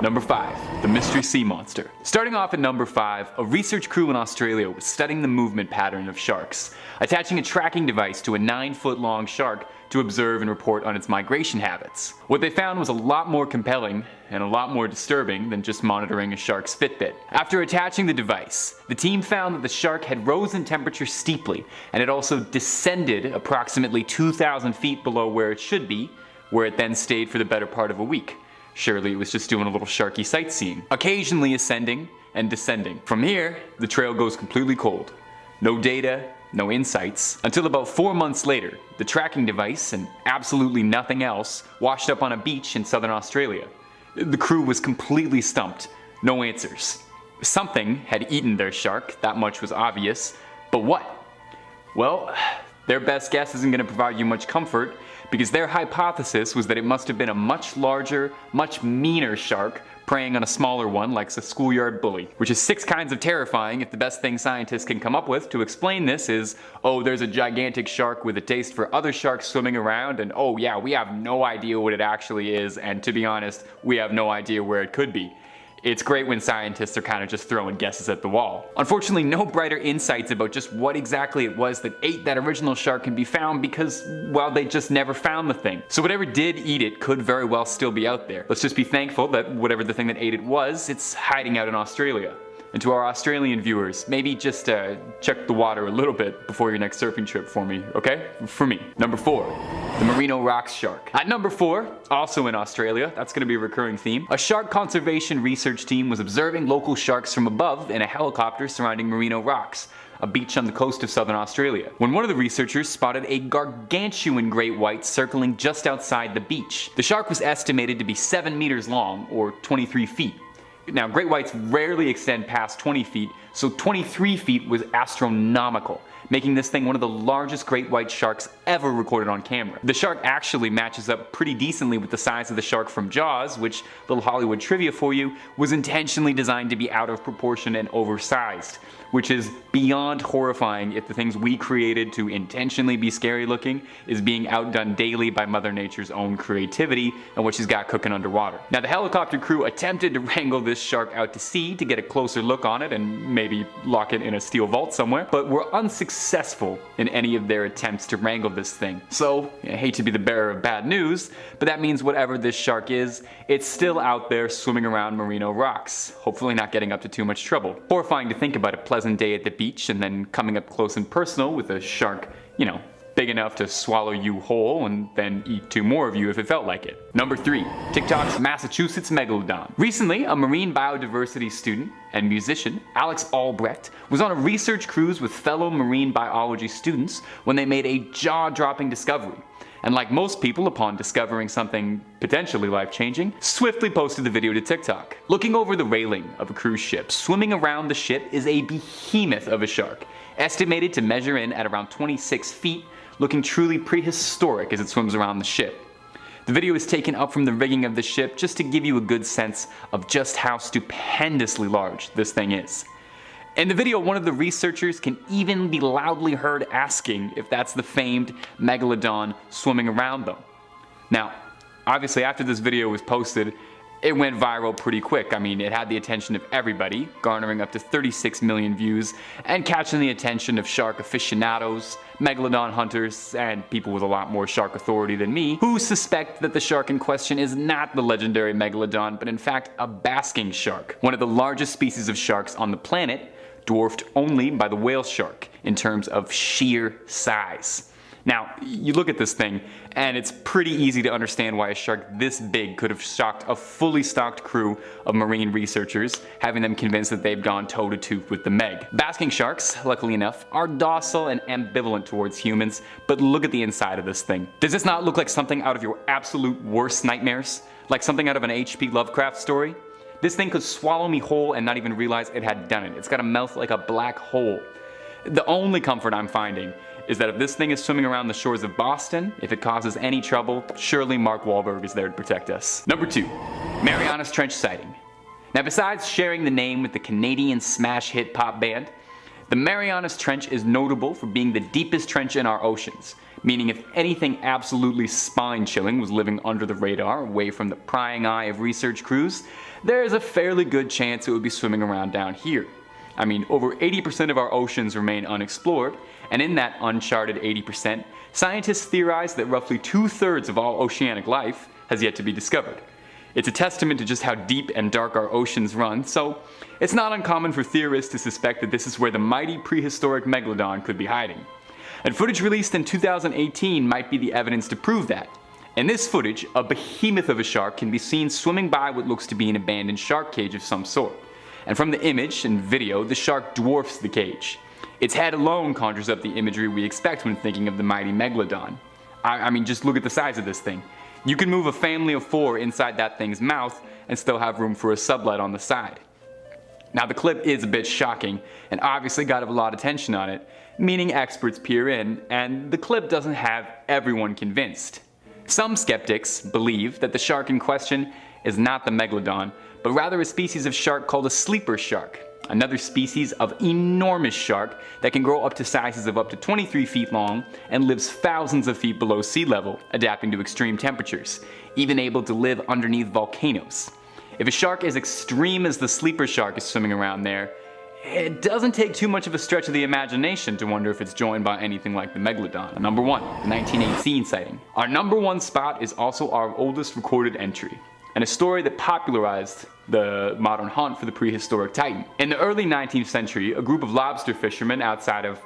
Number 5. The Mystery Sea Monster. Starting off at number 5, a research crew in Australia was studying the movement pattern of sharks, attaching a tracking device to a 9-foot-long shark to observe and report on its migration habits. What they found was a lot more compelling and a lot more disturbing than just monitoring a shark's Fitbit. After attaching the device, the team found that the shark had rose in temperature steeply, and it also descended approximately 2,000 feet below where it should be, where it then stayed for the better part of a week. Surely it was just doing a little sharky sightseeing, occasionally ascending and descending. From here, the trail goes completely cold. No data, no insights, until about 4 months later, the tracking device and absolutely nothing else washed up on a beach in southern Australia. The crew was completely stumped, no answers. Something had eaten their shark, that much was obvious, but what? Well, their best guess isn't going to provide you much comfort, because their hypothesis was that it must have been a much larger, much meaner shark preying on a smaller one like a schoolyard bully. Which is 6 kinds of terrifying if the best thing scientists can come up with to explain this is, oh, there's a gigantic shark with a taste for other sharks swimming around, and oh yeah, we have no idea what it actually is, and to be honest, we have no idea where it could be. It's great when scientists are kind of just throwing guesses at the wall. Unfortunately, no brighter insights about just what exactly it was that ate that original shark can be found because, well, they just never found the thing. So whatever did eat it could very well still be out there. Let's just be thankful that whatever the thing that ate it was, it's hiding out in Australia. And to our Australian viewers, maybe just check the water a little bit before your next surfing trip for me, okay? For me. Number 4, the Merino Rocks shark. At number 4, also in Australia, that's gonna be a recurring theme, a shark conservation research team was observing local sharks from above in a helicopter surrounding Merino Rocks, a beach on the coast of southern Australia, when one of the researchers spotted a gargantuan great white circling just outside the beach. The shark was estimated to be 7 meters long, or 23 feet. Now, great whites rarely extend past 20 feet, so 23 feet was astronomical, making this thing one of the largest great white sharks ever recorded on camera. The shark actually matches up pretty decently with the size of the shark from Jaws, which, little Hollywood trivia for you, was intentionally designed to be out of proportion and oversized, which is beyond horrifying if the things we created to intentionally be scary looking is being outdone daily by Mother Nature's own creativity and what she's got cooking underwater. Now, the helicopter crew attempted to wrangle this shark out to sea to get a closer look on it and maybe lock it in a steel vault somewhere, but were unsuccessful in any of their attempts to wrangle this thing. So, I hate to be the bearer of bad news, but that means whatever this shark is, it's still out there swimming around Merino Rocks, hopefully not getting up to too much trouble. Horrifying to think about a pleasant day at the beach and then coming up close and personal with a shark, you know, big enough to swallow you whole and then eat 2 more of you if it felt like it. Number 3, TikTok's Massachusetts Megalodon. Recently, a marine biodiversity student and musician, Alex Albrecht, was on a research cruise with fellow marine biology students when they made a jaw-dropping discovery. And like most people, upon discovering something potentially life-changing, swiftly posted the video to TikTok. Looking over the railing of a cruise ship, swimming around the ship is a behemoth of a shark, estimated to measure in at around 26 feet, looking truly prehistoric as it swims around the ship. The video is taken up from the rigging of the ship just to give you a good sense of just how stupendously large this thing is. In the video, one of the researchers can even be loudly heard asking if that's the famed Megalodon swimming around them. Now, obviously after this video was posted, it went viral pretty quick. I mean, it had the attention of everybody, garnering up to 36 million views and catching the attention of shark aficionados, megalodon hunters, and people with a lot more shark authority than me, who suspect that the shark in question is not the legendary megalodon, but in fact a basking shark, one of the largest species of sharks on the planet, dwarfed only by the whale shark in terms of sheer size. Now, you look at this thing, and it's pretty easy to understand why a shark this big could have shocked a fully stocked crew of marine researchers, having them convinced that they've gone toe-to-toe with the Meg. Basking sharks, luckily enough, are docile and ambivalent towards humans, but look at the inside of this thing. Does this not look like something out of your absolute worst nightmares? Like something out of an H.P. Lovecraft story? This thing could swallow me whole and not even realize it had done it. It's got a mouth like a black hole. The only comfort I'm finding is that if this thing is swimming around the shores of Boston, if it causes any trouble, surely Mark Wahlberg is there to protect us. Number 2, Mariana Trench sighting. Now, besides sharing the name with the Canadian smash hit pop band, the Mariana Trench is notable for being the deepest trench in our oceans, meaning if anything absolutely spine-chilling was living under the radar, away from the prying eye of research crews, there's a fairly good chance it would be swimming around down here. I mean, over 80% of our oceans remain unexplored, and in that uncharted 80%, scientists theorize that roughly 2/3 of all oceanic life has yet to be discovered. It's a testament to just how deep and dark our oceans run, so it's not uncommon for theorists to suspect that this is where the mighty prehistoric megalodon could be hiding. And footage released in 2018 might be the evidence to prove that. In this footage, a behemoth of a shark can be seen swimming by what looks to be an abandoned shark cage of some sort. And from the image and video, the shark dwarfs the cage. Its head alone conjures up the imagery we expect when thinking of the mighty megalodon. I mean, just look at the size of this thing. You can move a family of 4 inside that thing's mouth and still have room for a sublet on the side. Now the clip is a bit shocking and obviously got a lot of attention on it, meaning experts peer in, and the clip doesn't have everyone convinced. Some skeptics believe that the shark in question is not the megalodon, but rather a species of shark called a sleeper shark, another species of enormous shark that can grow up to sizes of up to 23 feet long and lives thousands of feet below sea level, adapting to extreme temperatures, even able to live underneath volcanoes. If a shark as extreme as the sleeper shark is swimming around there, it doesn't take too much of a stretch of the imagination to wonder if it's joined by anything like the megalodon. Number 1, the 1918 sighting. Our number 1 spot is also our oldest recorded entry, and a story that popularized the modern hunt for the prehistoric titan. In the early 19th century, a group of lobster fishermen outside of,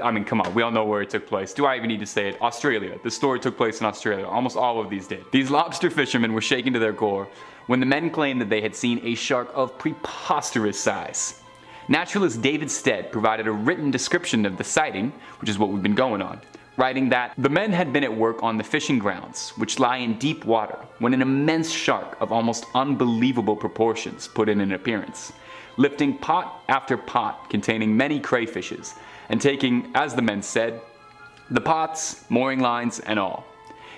I mean, come on, we all know where it took place. Do I even need to say it? Australia. The story took place in Australia. Almost all of these did. These lobster fishermen were shaken to their core when the men claimed that they had seen a shark of preposterous size. Naturalist David Stead provided a written description of the sighting, which is what we've been going on, writing that the men had been at work on the fishing grounds, which lie in deep water, when an immense shark of almost unbelievable proportions put in an appearance, lifting pot after pot containing many crayfishes, and taking, as the men said, the pots, mooring lines, and all.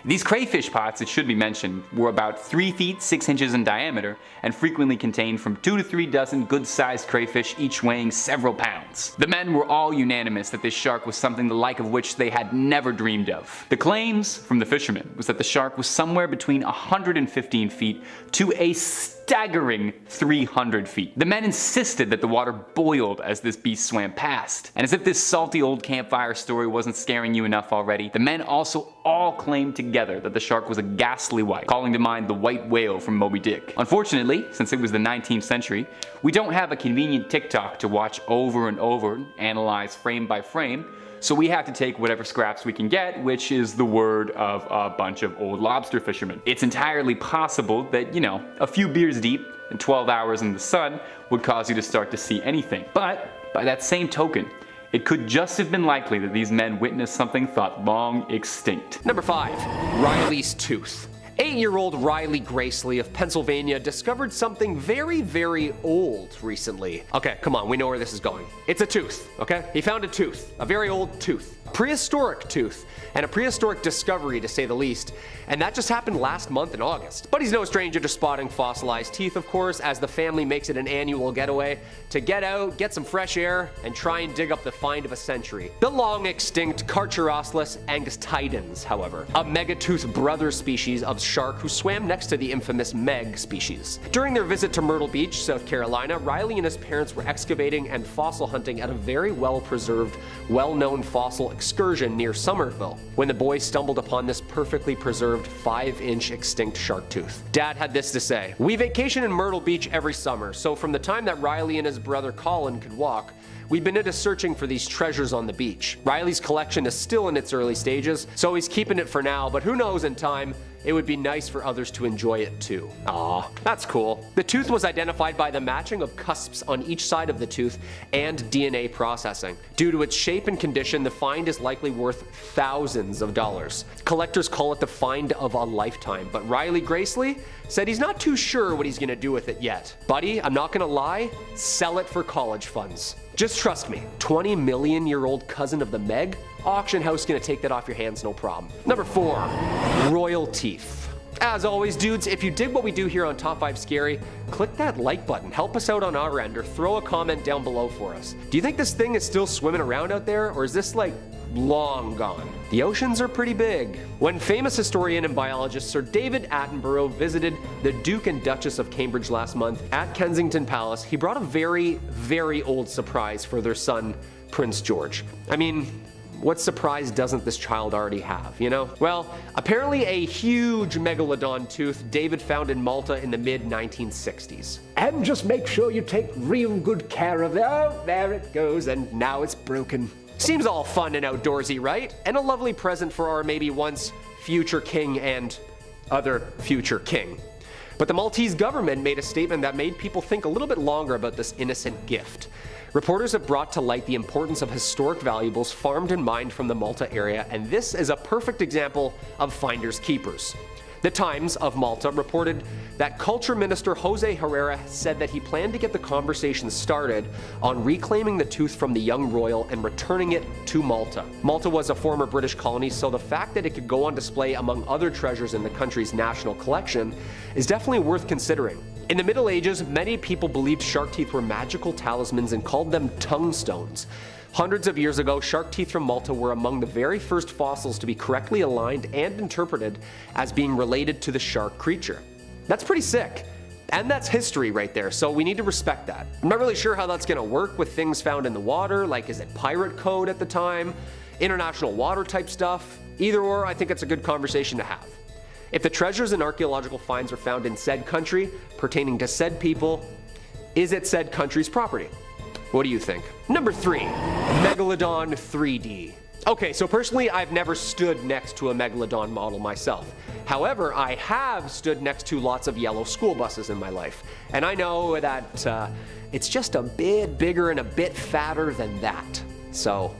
These crayfish pots, it should be mentioned, were about 3 feet 6 inches in diameter and frequently contained from 2 to 3 dozen good-sized crayfish, each weighing several pounds. The men were all unanimous that this shark was something the like of which they had never dreamed of. The claims from the fishermen was that the shark was somewhere between 115 feet to a staggering 300 feet. The men insisted that the water boiled as this beast swam past. And as if this salty old campfire story wasn't scaring you enough already, the men also all claimed together that the shark was a ghastly white, calling to mind the white whale from Moby Dick. Unfortunately, since it was the 19th century, we don't have a convenient TikTok to watch over and over and analyze frame by frame, so we have to take whatever scraps we can get, which is the word of a bunch of old lobster fishermen. It's entirely possible that, you know, a few beers deep and 12 hours in the sun would cause you to start to see anything. But by that same token, it could just have been likely that these men witnessed something thought long extinct. Number 5. Riley's tooth. 8-year-old Riley Gracely of Pennsylvania discovered something very, very old recently. Okay, come on, we know where this is going. It's a tooth, okay? He found a tooth, a very old tooth. Prehistoric tooth, and a prehistoric discovery to say the least, and that just happened last month in August. But he's no stranger to spotting fossilized teeth, of course, as the family makes it an annual getaway to get out, get some fresh air, and try and dig up the find of a century. The long extinct Carcharodontless angustidens, however, a megatooth brother species of shark who swam next to the infamous Meg species. During their visit to Myrtle Beach, South Carolina, Riley and his parents were excavating and fossil hunting at a very well-preserved, well-known fossil excursion near Somerville when the boys stumbled upon this perfectly preserved 5-inch extinct shark tooth. Dad had this to say: "We vacation in Myrtle Beach every summer, so from the time that Riley and his brother Colin could walk, we've been into searching for these treasures on the beach. Riley's collection is still in its early stages, so he's keeping it for now, but who knows, in time, it would be nice for others to enjoy it too." Aw, that's cool. The tooth was identified by the matching of cusps on each side of the tooth and DNA processing. Due to its shape and condition, the find is likely worth thousands of dollars. Collectors call it the find of a lifetime, but Riley Gracely said he's not too sure what he's gonna do with it yet. Buddy, I'm not gonna lie, sell it for college funds. Just trust me, 20 million year old cousin of the Meg? Auction house gonna take that off your hands, no problem. Number 4, royal teeth. As always, dudes, if you dig what we do here on Top 5 Scary, click that like button, help us out on our end, or throw a comment down below for us. Do you think this thing is still swimming around out there, or is this like long gone. The oceans are pretty big. When famous historian and biologist Sir David Attenborough visited the Duke and Duchess of Cambridge last month at Kensington Palace, he brought a very, very old surprise for their son, Prince George. I mean, what surprise doesn't this child already have, you know? Well, apparently a huge megalodon tooth David found in Malta in the mid-1960s. And just make sure you take real good care of it. Oh, there it goes, and now it's broken. Seems all fun and outdoorsy, right? And a lovely present for our maybe once future king and other future king. But the Maltese government made a statement that made people think a little bit longer about this innocent gift. Reporters have brought to light the importance of historic valuables farmed and mined from the Malta area, and this is a perfect example of finders keepers. The Times of Malta reported that Culture Minister Jose Herrera said that he planned to get the conversation started on reclaiming the tooth from the young royal and returning it to Malta. Malta was a former British colony, so the fact that it could go on display among other treasures in the country's national collection is definitely worth considering. In the Middle Ages, many people believed shark teeth were magical talismans and called them tongue stones. Hundreds of years ago, shark teeth from Malta were among the very first fossils to be correctly aligned and interpreted as being related to the shark creature. That's pretty sick. And that's history right there, so we need to respect that. I'm not really sure how that's gonna work with things found in the water, like is it pirate code at the time, international water type stuff? Either or, I think it's a good conversation to have. If the treasures and archaeological finds are found in said country, pertaining to said people, is it said country's property? What do you think? Number 3, Megalodon 3D. Okay, so personally, I've never stood next to a Megalodon model myself. However, I have stood next to lots of yellow school buses in my life. And I know that it's just a bit bigger and a bit fatter than that. So,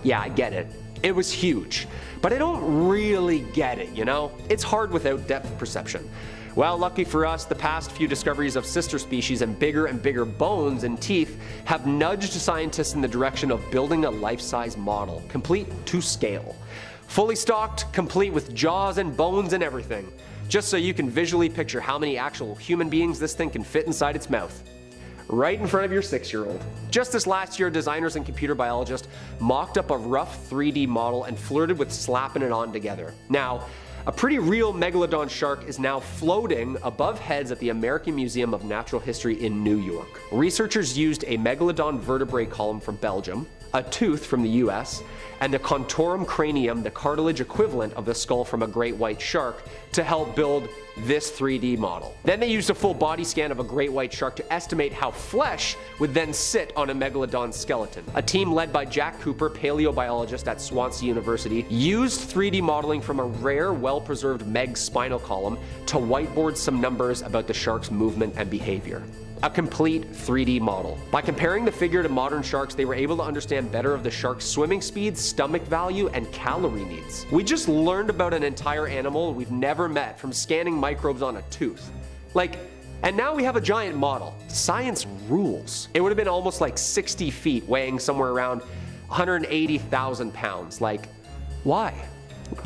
yeah, I get it. It was huge. But I don't really get it, you know? It's hard without depth perception. Well, lucky for us, the past few discoveries of sister species and bigger bones and teeth have nudged scientists in the direction of building a life-size model, complete to scale. Fully stocked, complete with jaws and bones and everything. Just so you can visually picture how many actual human beings this thing can fit inside its mouth. Right in front of your 6-year-old. Just this last year, designers and computer biologists mocked up a rough 3D model and flirted with slapping it on together. Now, a pretty real megalodon shark is now floating above heads at the American Museum of Natural History in New York. Researchers used a megalodon vertebrae column from Belgium, a tooth from the US, and the contorum cranium, the cartilage equivalent of the skull from a great white shark, to help build this 3D model. Then they used a full body scan of a great white shark to estimate how flesh would then sit on a megalodon skeleton. A team led by Jack Cooper, paleobiologist at Swansea University, used 3D modeling from a rare, well-preserved Meg spinal column to whiteboard some numbers about the shark's movement and behavior. A complete 3D model. By comparing the figure to modern sharks, they were able to understand better of the shark's swimming speed, stomach value, and calorie needs. We just learned about an entire animal we've never met from scanning microbes on a tooth. And now we have a giant model. Science rules. It would have been almost like 60 feet, weighing somewhere around 180,000 pounds. Why?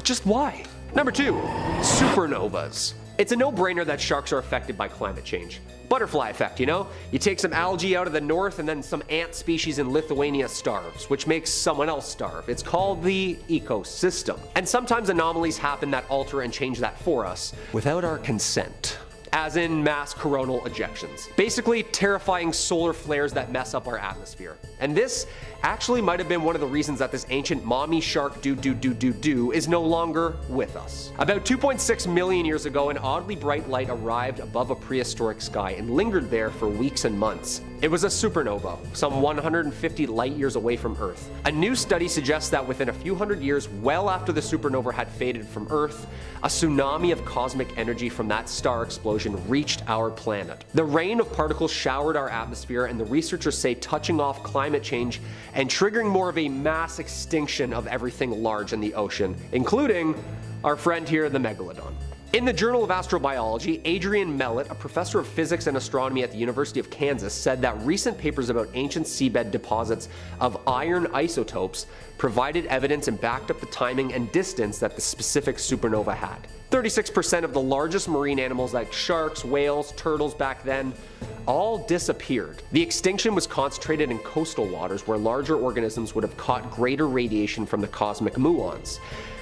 Just why? Number 2, supernovas. It's a no-brainer that sharks are affected by climate change. Butterfly effect, you know? You take some algae out of the north and then some ant species in Lithuania starves, which makes someone else starve. It's called the ecosystem. And sometimes anomalies happen that alter and change that for us without our consent. As in mass coronal ejections. Basically, terrifying solar flares that mess up our atmosphere. And this actually might have been one of the reasons that this ancient mommy shark is no longer with us. About 2.6 million years ago, an oddly bright light arrived above a prehistoric sky and lingered there for weeks and months. It was a supernova, some 150 light years away from Earth. A new study suggests that within a few hundred years, well after the supernova had faded from Earth, a tsunami of cosmic energy from that star explosion reached our planet. The rain of particles showered our atmosphere, and the researchers say touching off climate change and triggering more of a mass extinction of everything large in the ocean, including our friend here, the Megalodon. In the Journal of Astrobiology, Adrian Mellett, a professor of physics and astronomy at the University of Kansas, said that recent papers about ancient seabed deposits of iron isotopes provided evidence and backed up the timing and distance that the specific supernova had. 36% of the largest marine animals like sharks, whales, turtles back then all disappeared. The extinction was concentrated in coastal waters where larger organisms would have caught greater radiation from the cosmic muons.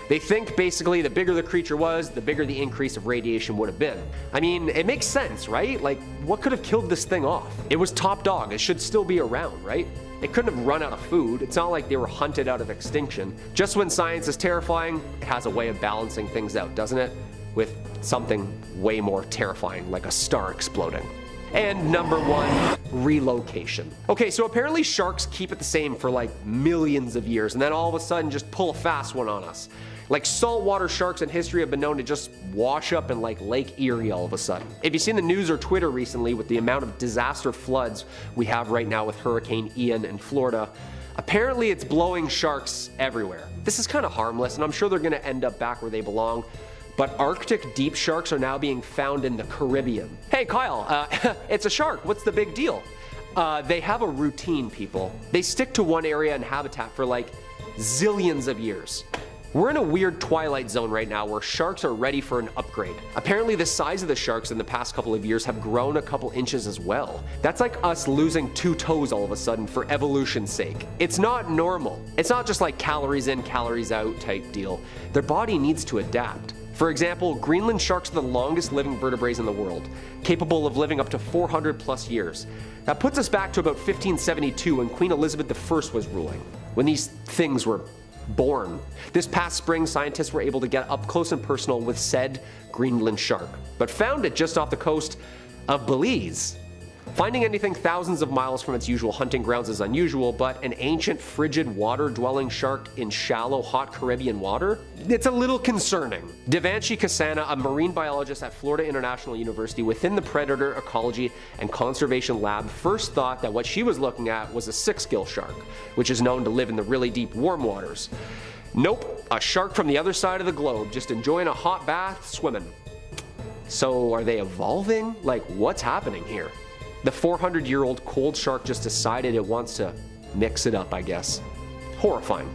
They think basically the bigger the creature was, the bigger the increase of radiation would have been. I mean, it makes sense, right? Like, what could have killed this thing off? It was top dog, it should still be around, right? It couldn't have run out of food. It's not like they were hunted out of extinction. Just when science is terrifying, it has a way of balancing things out, doesn't it? With something way more terrifying, like a star exploding. And number 1, relocation. Okay, so apparently sharks keep it the same for like millions of years and then all of a sudden just pull a fast one on us. Like saltwater sharks in history have been known to just wash up in like Lake Erie all of a sudden. If you've seen the news or Twitter recently with the amount of disaster floods we have right now with Hurricane Ian in Florida, apparently it's blowing sharks everywhere. This is kind of harmless and I'm sure they're gonna end up back where they belong. But Arctic deep sharks are now being found in the Caribbean. Hey Kyle, it's a shark, what's the big deal? They have a routine, people. They stick to one area and habitat for like zillions of years. We're in a weird twilight zone right now where sharks are ready for an upgrade. Apparently the size of the sharks in the past couple of years have grown a couple inches as well. That's like us losing 2 toes all of a sudden for evolution's sake. It's not normal. It's not just like calories in, calories out type deal. Their body needs to adapt. For example, Greenland sharks are the longest living vertebrates in the world, capable of living up to 400 plus years. That puts us back to about 1572 when Queen Elizabeth I was ruling, when these things were born. This past spring, scientists were able to get up close and personal with said Greenland shark, but found it just off the coast of Belize. Finding anything thousands of miles from its usual hunting grounds is unusual, but an ancient, frigid, water-dwelling shark in shallow, hot Caribbean water? It's a little concerning. Devanshi Kasana, a marine biologist at Florida International University within the Predator Ecology and Conservation Lab, first thought that what she was looking at was a six-gill shark, which is known to live in the really deep, warm waters. Nope, a shark from the other side of the globe, just enjoying a hot bath, swimming. So are they evolving? Like, what's happening here? The 400-year-old cold shark just decided it wants to mix it up, I guess. Horrifying.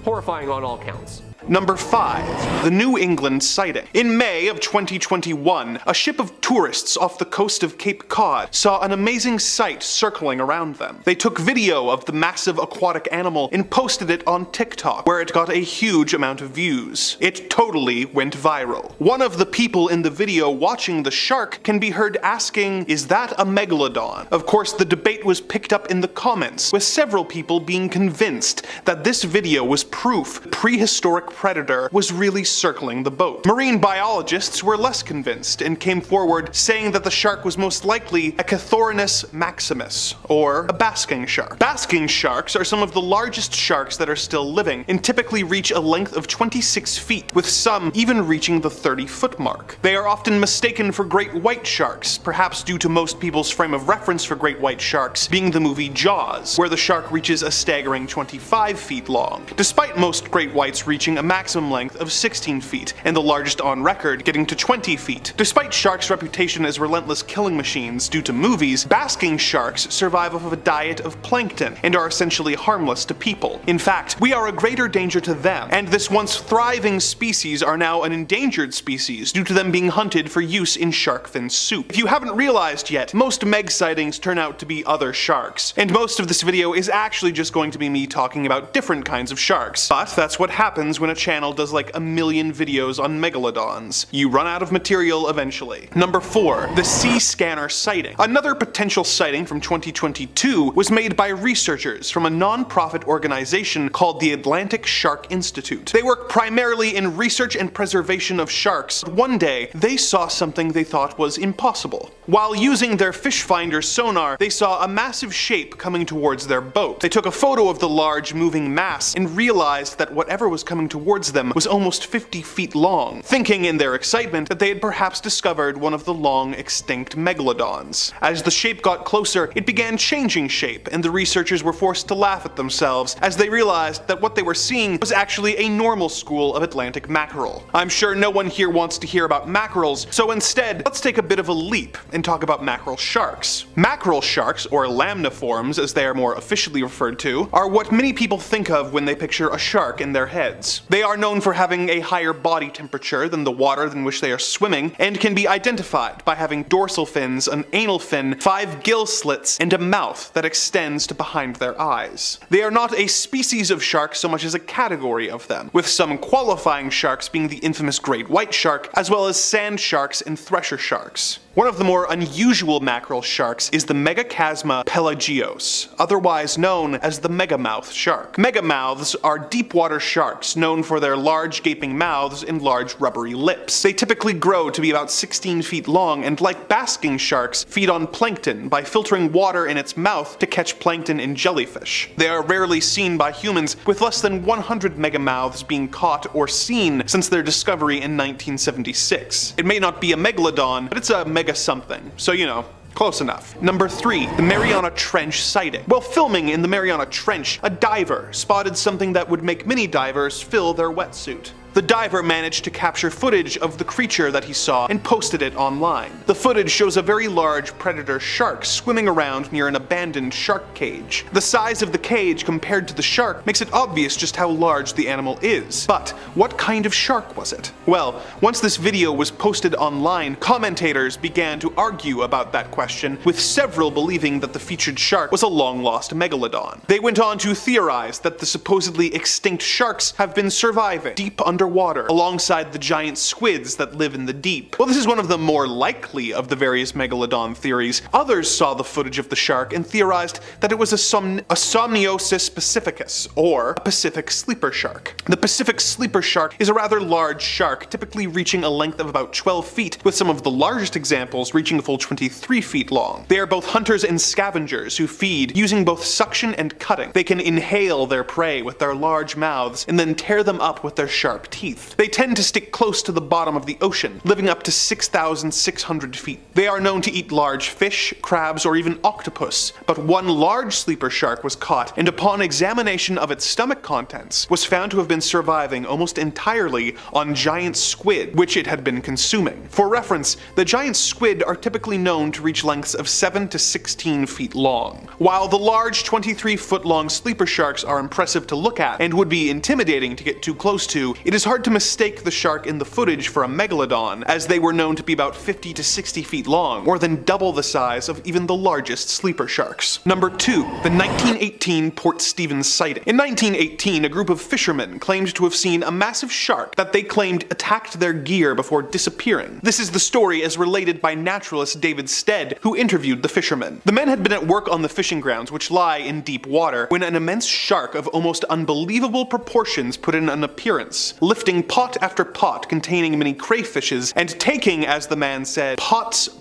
Horrifying on all counts. Number 5. The New England sighting. In May of 2021, a ship of tourists off the coast of Cape Cod saw an amazing sight circling around them. They took video of the massive aquatic animal and posted it on TikTok, where it got a huge amount of views. It totally went viral. One of the people in the video watching the shark can be heard asking, "Is that a megalodon?" Of course, the debate was picked up in the comments, with several people being convinced that this video was proof the prehistoric predator was really circling the boat. Marine biologists were less convinced and came forward saying that the shark was most likely a Cathorinus maximus, or a basking shark. Basking sharks are some of the largest sharks that are still living and typically reach a length of 26 feet, with some even reaching the 30-foot mark. They are often mistaken for great white sharks, perhaps due to most people's frame of reference for great white sharks being the movie Jaws, where the shark reaches a staggering 25 feet long, despite most great whites reaching a maximum length of 16 feet, and the largest on record getting to 20 feet. Despite sharks' reputation as relentless killing machines due to movies, basking sharks survive off of a diet of plankton and are essentially harmless to people. In fact, we are a greater danger to them, and this once thriving species are now an endangered species due to them being hunted for use in shark fin soup. If you haven't realized yet, most Meg sightings turn out to be other sharks, and most of this video is actually just going to be me talking about different kinds of sharks. But that's what happens when a channel does like a million videos on megalodons. You run out of material eventually. Number 4. The Sea Scanner sighting. Another potential sighting from 2022 was made by researchers from a non-profit organization called the Atlantic Shark Institute. They work primarily in research and preservation of sharks. One day, they saw something they thought was impossible. While using their fish finder sonar, they saw a massive shape coming towards their boat. They took a photo of the large moving mass and realized that whatever was coming towards towards them was almost 50 feet long, thinking in their excitement that they had perhaps discovered one of the long extinct megalodons. As the shape got closer, it began changing shape, and the researchers were forced to laugh at themselves as they realized that what they were seeing was actually a normal school of Atlantic mackerel. I'm sure no one here wants to hear about mackerels, so instead, let's take a bit of a leap and talk about mackerel sharks. Mackerel sharks, or lamniforms as they are more officially referred to, are what many people think of when they picture a shark in their heads. They are known for having a higher body temperature than the water in which they are swimming, and can be identified by having dorsal fins, an anal fin, 5 gill slits, and a mouth that extends to behind their eyes. They are not a species of shark so much as a category of them, with some qualifying sharks being the infamous great white shark, as well as sand sharks and thresher sharks. One of the more unusual mackerel sharks is the Megachasma pelagios, otherwise known as the megamouth shark. Megamouths are deep water sharks known for their large gaping mouths and large rubbery lips. They typically grow to be about 16 feet long and, like basking sharks, feed on plankton by filtering water in its mouth to catch plankton and jellyfish. They are rarely seen by humans, with less than 100 megamouths being caught or seen since their discovery in 1976. It may not be a megalodon, but it's a mega something, so you know, close enough. Number 3, the Mariana Trench sighting. While filming in the Mariana Trench, a diver spotted something that would make many divers fill their wetsuit. The diver managed to capture footage of the creature that he saw and posted it online. The footage shows a very large predator shark swimming around near an abandoned shark cage. The size of the cage compared to the shark makes it obvious just how large the animal is. But what kind of shark was it? Well, once this video was posted online, commentators began to argue about that question, with several believing that the featured shark was a long-lost megalodon. They went on to theorize that the supposedly extinct sharks have been surviving deep underwater alongside the giant squids that live in the deep. Well, this is one of the more likely of the various megalodon theories. Others saw the footage of the shark and theorized that it was a Somniosis pacificus, or a Pacific sleeper shark. The Pacific sleeper shark is a rather large shark, typically reaching a length of about 12 feet, with some of the largest examples reaching a full 23 feet long. They are both hunters and scavengers who feed using both suction and cutting. They can inhale their prey with their large mouths and then tear them up with their sharp teeth. They tend to stick close to the bottom of the ocean, living up to 6,600 feet. They are known to eat large fish, crabs, or even octopus, but one large sleeper shark was caught, and upon examination of its stomach contents, was found to have been surviving almost entirely on giant squid, which it had been consuming. For reference, the giant squid are typically known to reach lengths of 7 to 16 feet long. While the large 23-foot-long sleeper sharks are impressive to look at and would be intimidating to get too close to, it is hard to mistake the shark in the footage for a megalodon, as they were known to be about 50 to 60 feet long, more than double the size of even the largest sleeper sharks. Number 2, the 1918 Port Stevens sighting. In 1918, a group of fishermen claimed to have seen a massive shark that they claimed attacked their gear before disappearing. This is the story as related by naturalist David Stead, who interviewed the fishermen. The men had been at work on the fishing grounds, which lie in deep water, when an immense shark of almost unbelievable proportions put in an appearance, lifting pot after pot containing many crayfishes, and taking, as the man said, pots and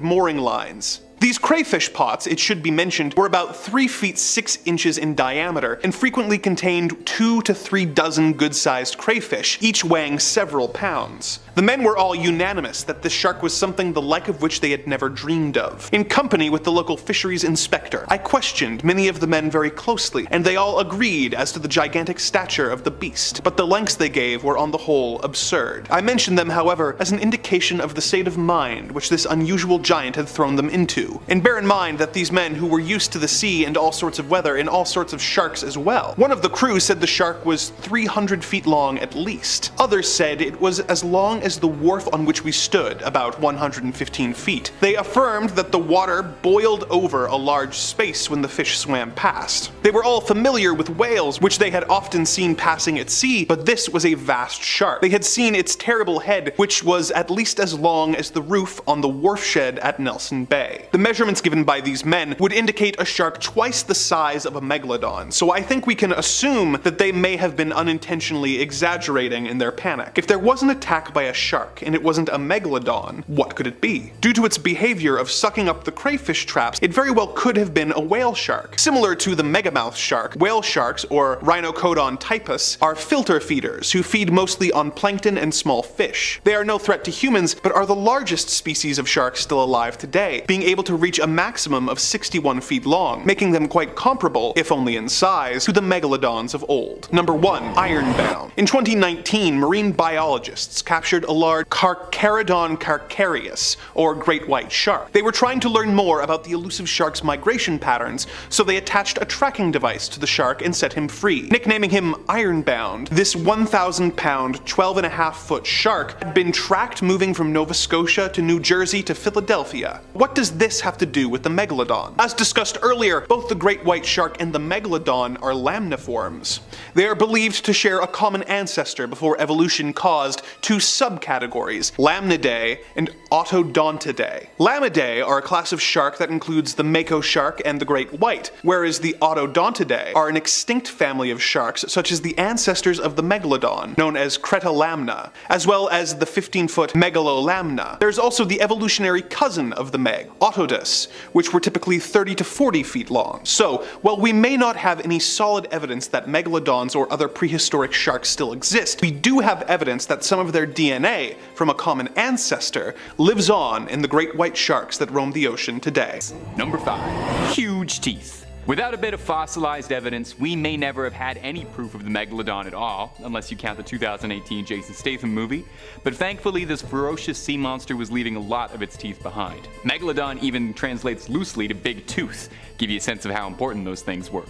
mooring lines. These crayfish pots, it should be mentioned, were about 3 feet 6 inches in diameter and frequently contained 2 to 3 dozen good-sized crayfish, each weighing several pounds. The men were all unanimous that this shark was something the like of which they had never dreamed of. In company with the local fisheries inspector, I questioned many of the men very closely, and they all agreed as to the gigantic stature of the beast, but the lengths they gave were on the whole absurd. I mentioned them, however, as an indication of the state of mind which this unusual giant had thrown them into. And bear in mind that these men who were used to the sea and all sorts of weather and all sorts of sharks as well. One of the crew said the shark was 300 feet long at least. Others said it was as long as the wharf on which we stood, about 115 feet. They affirmed that the water boiled over a large space when the fish swam past. They were all familiar with whales, which they had often seen passing at sea, but this was a vast shark. They had seen its terrible head, which was at least as long as the roof on the wharf shed at Nelson Bay. The measurements given by these men would indicate a shark twice the size of a megalodon, so I think we can assume that they may have been unintentionally exaggerating in their panic. If there was an attack by a shark and it wasn't a megalodon, what could it be? Due to its behavior of sucking up the crayfish traps, it very well could have been a whale shark. Similar to the megamouth shark, whale sharks, or Rhinocodon typus, are filter feeders who feed mostly on plankton and small fish. They are no threat to humans, but are the largest species of sharks still alive today, being able to reach a maximum of 61 feet long, making them quite comparable, if only in size, to the megalodons of old. Number 1. Ironbound. In 2019, marine biologists captured a large Carcharodon carcharias, or great white shark. They were trying to learn more about the elusive shark's migration patterns, so they attached a tracking device to the shark and set him free. Nicknaming him Ironbound, this 1,000-pound, 12.5-foot shark had been tracked moving from Nova Scotia to New Jersey to Philadelphia. What does this have to do with the megalodon? As discussed earlier, both the great white shark and the megalodon are lamniforms. They are believed to share a common ancestor before evolution caused two subcategories, Lamnidae and Autodontidae. Lamnidae are a class of shark that includes the mako shark and the great white, whereas the Autodontidae are an extinct family of sharks such as the ancestors of the megalodon, known as Cretalamna, as well as the 15-foot Megalolamna. There's also the evolutionary cousin of the meg, Otodus, which were typically 30 to 40 feet long. So, while we may not have any solid evidence that megalodons or other prehistoric sharks still exist, we do have evidence that some of their DNA from a common ancestor lives on in the great white sharks that roam the ocean today. Number 5. Huge teeth. Without a bit of fossilized evidence, we may never have had any proof of the megalodon at all, unless you count the 2018 Jason Statham movie, but thankfully this ferocious sea monster was leaving a lot of its teeth behind. Megalodon even translates loosely to big tooth, give you a sense of how important those things were.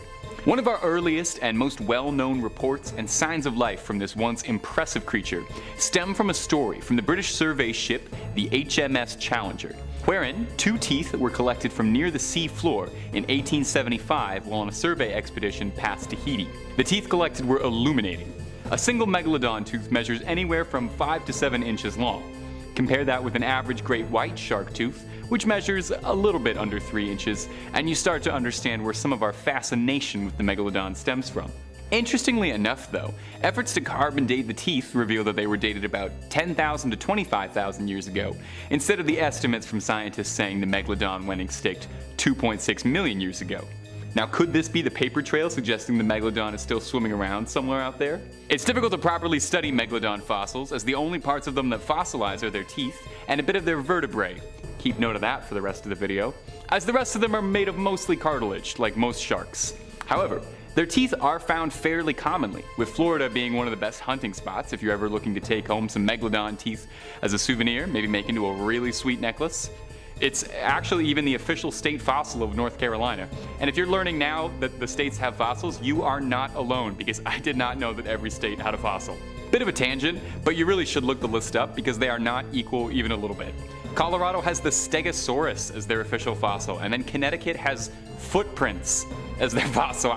One of our earliest and most well-known reports and signs of life from this once impressive creature stem from a story from the British survey ship the HMS Challenger, wherein 2 teeth were collected from near the sea floor in 1875 while on a survey expedition past Tahiti. The teeth collected were illuminating. A single megalodon tooth measures anywhere from 5 to 7 inches long. Compare that with an average great white shark tooth, which measures a little bit under 3 inches, and you start to understand where some of our fascination with the megalodon stems from. Interestingly enough though, efforts to carbon date the teeth reveal that they were dated about 10,000 to 25,000 years ago, instead of the estimates from scientists saying the megalodon went extinct 2.6 million years ago. Now, could this be the paper trail suggesting the megalodon is still swimming around somewhere out there? It's difficult to properly study megalodon fossils, as the only parts of them that fossilize are their teeth and a bit of their vertebrae. Keep note of that for the rest of the video, as the rest of them are made of mostly cartilage, like most sharks. However, their teeth are found fairly commonly, with Florida being one of the best hunting spots if you're ever looking to take home some megalodon teeth as a souvenir, maybe make into a really sweet necklace. It's actually even the official state fossil of North Carolina. And if you're learning now that the states have fossils, you are not alone, because I did not know that every state had a fossil. Bit of a tangent, but you really should look the list up because they are not equal even a little bit. Colorado has the Stegosaurus as their official fossil, and then Connecticut has footprints as their fossil.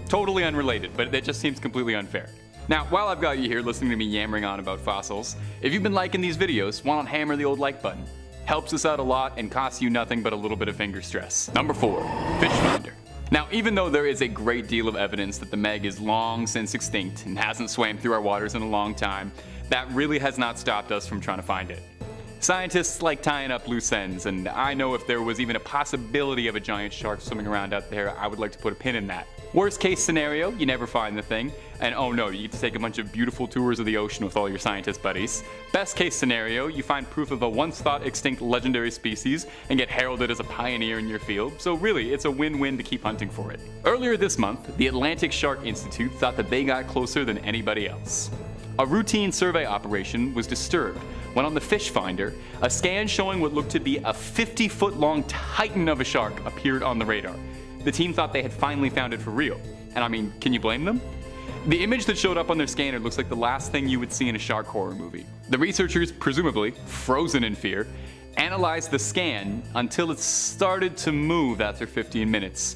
Totally unrelated, but that just seems completely unfair. Now, while I've got you here listening to me yammering on about fossils, if you've been liking these videos, why not hammer the old like button? Helps us out a lot and costs you nothing but a little bit of finger stress. Number 4. Fish finder. Now, even though there is a great deal of evidence that the Meg is long since extinct and hasn't swam through our waters in a long time, that really has not stopped us from trying to find it. Scientists like tying up loose ends, and I know if there was even a possibility of a giant shark swimming around out there, I would like to put a pin in that. Worst case scenario, you never find the thing, and oh no, you get to take a bunch of beautiful tours of the ocean with all your scientist buddies. Best case scenario, you find proof of a once thought extinct legendary species and get heralded as a pioneer in your field, so really it's a win-win to keep hunting for it. Earlier this month, the Atlantic Shark Institute thought that they got closer than anybody else. A routine survey operation was disturbed when on the fish finder, a scan showing what looked to be a 50-foot long titan of a shark appeared on the radar. The team thought they had finally found it for real. And I mean, can you blame them? The image that showed up on their scanner looks like the last thing you would see in a shark horror movie. The researchers, presumably frozen in fear, analyzed the scan until it started to move after 15 minutes.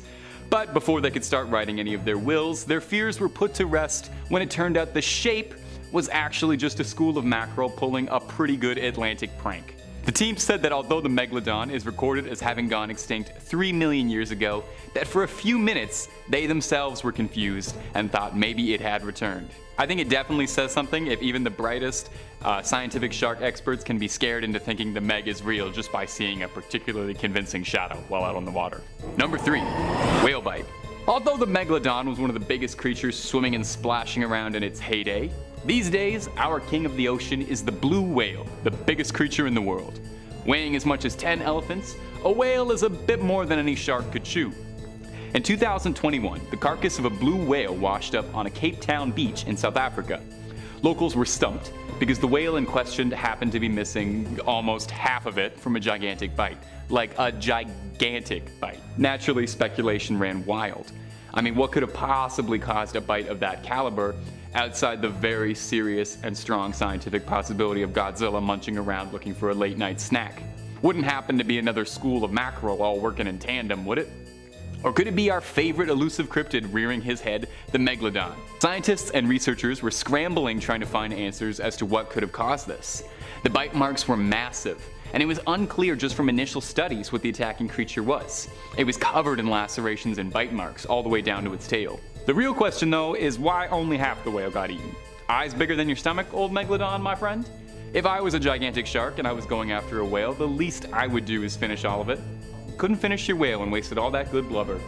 But before they could start writing any of their wills, their fears were put to rest when it turned out the shape was actually just a school of mackerel pulling a pretty good Atlantic prank. The team said that although the Megalodon is recorded as having gone extinct 3 million years ago, that for a few minutes they themselves were confused and thought maybe it had returned. I think it definitely says something if even the brightest scientific shark experts can be scared into thinking the Meg is real just by seeing a particularly convincing shadow while out on the water. Number 3. Whale bite. Although the Megalodon was one of the biggest creatures swimming and splashing around in its heyday, these days our king of the ocean is the blue whale, the biggest creature in the world. Weighing as much as 10 elephants, a whale is a bit more than any shark could chew. In 2021, the carcass of a blue whale washed up on a Cape Town beach in South Africa. Locals were stumped because the whale in question happened to be missing almost half of it from a gigantic bite. Like a gigantic bite. Naturally, speculation ran wild. I mean, what could have possibly caused a bite of that caliber outside the very serious and strong scientific possibility of Godzilla munching around looking for a late night snack? Wouldn't happen to be another school of mackerel all working in tandem, would it? Or could it be our favorite elusive cryptid rearing his head, the Megalodon? Scientists and researchers were scrambling trying to find answers as to what could have caused this. The bite marks were massive, and it was unclear just from initial studies what the attacking creature was. It was covered in lacerations and bite marks all the way down to its tail. The real question though is why only half the whale got eaten? Eyes bigger than your stomach, old Megalodon, my friend? If I was a gigantic shark and I was going after a whale, the least I would do is finish all of it. Couldn't finish your whale and wasted all that good blubber.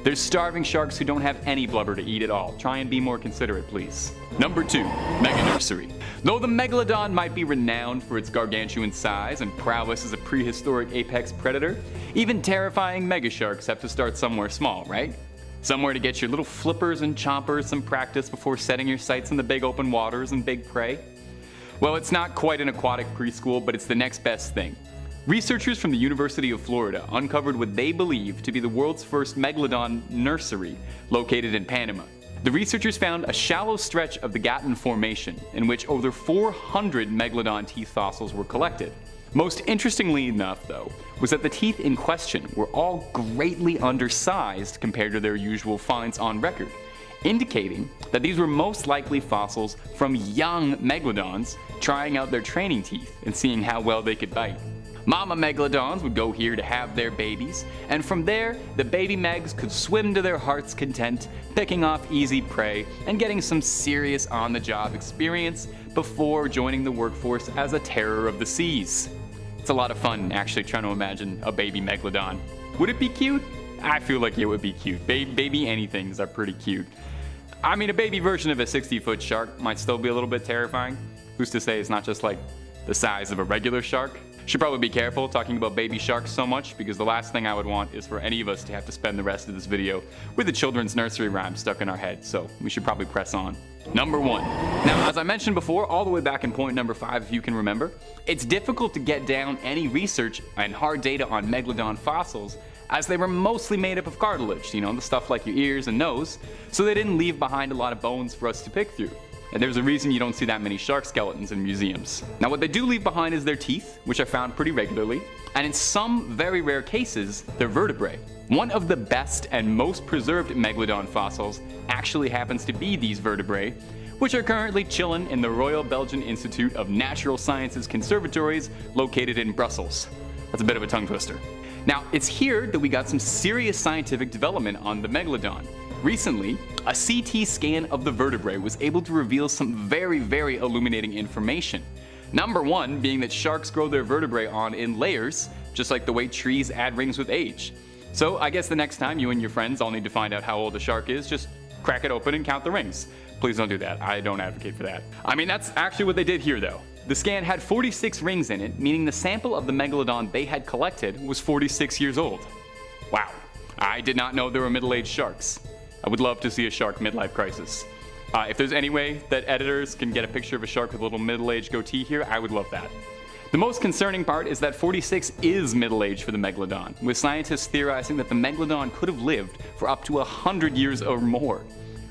There's starving sharks who don't have any blubber to eat at all. Try and be more considerate, please. Number 2. Mega Nursery. Though the Megalodon might be renowned for its gargantuan size and prowess as a prehistoric apex predator, even terrifying mega sharks have to start somewhere small, right? Somewhere to get your little flippers and chompers some practice before setting your sights in the big open waters and big prey. Well, it's not quite an aquatic preschool, but it's the next best thing. Researchers from the University of Florida uncovered what they believe to be the world's first Megalodon Nursery located in Panama. The researchers found a shallow stretch of the Gatun Formation in which over 400 Megalodon teeth fossils were collected. Most interestingly enough, though, was that the teeth in question were all greatly undersized compared to their usual finds on record, indicating that these were most likely fossils from young Megalodons trying out their training teeth and seeing how well they could bite. Mama Megalodons would go here to have their babies, and from there, the baby Megs could swim to their heart's content, picking off easy prey and getting some serious on-the-job experience before joining the workforce as a terror of the seas. It's a lot of fun actually trying to imagine a baby Megalodon. Would it be cute? I feel like it would be cute. Baby anythings are pretty cute. I mean, a baby version of a 60-foot shark might still be a little bit terrifying. Who's to say it's not just like the size of a regular shark? Should probably be careful talking about baby sharks so much, because the last thing I would want is for any of us to have to spend the rest of this video with a children's nursery rhyme stuck in our head, so we should probably press on. Number 1. Now, as I mentioned before, all the way back in point number 5 if you can remember, it's difficult to get down any research and hard data on Megalodon fossils as they were mostly made up of cartilage, you know, the stuff like your ears and nose, so they didn't leave behind a lot of bones for us to pick through. And there's a reason you don't see that many shark skeletons in museums. Now, what they do leave behind is their teeth, which are found pretty regularly, and in some very rare cases, their vertebrae. One of the best and most preserved Megalodon fossils actually happens to be these vertebrae, which are currently chilling in the Royal Belgian Institute of Natural Sciences Conservatories located in Brussels. That's a bit of a tongue twister. Now, it's here that we got some serious scientific development on the Megalodon. Recently, a CT scan of the vertebrae was able to reveal some very illuminating information. Number 1 being that sharks grow their vertebrae on in layers, just like the way trees add rings with age. So I guess the next time you and your friends all need to find out how old a shark is, just crack it open and count the rings. Please don't do that. I don't advocate for that. I mean, that's actually what they did here though. The scan had 46 rings in it, meaning the sample of the Megalodon they had collected was 46 years old. Wow. I did not know there were middle-aged sharks. I would love to see a shark midlife crisis. If there's any way that editors can get a picture of a shark with a little middle-aged goatee here, I would love that. The most concerning part is that 46 is middle age for the Megalodon, with scientists theorizing that the Megalodon could have lived for up to 100 years or more.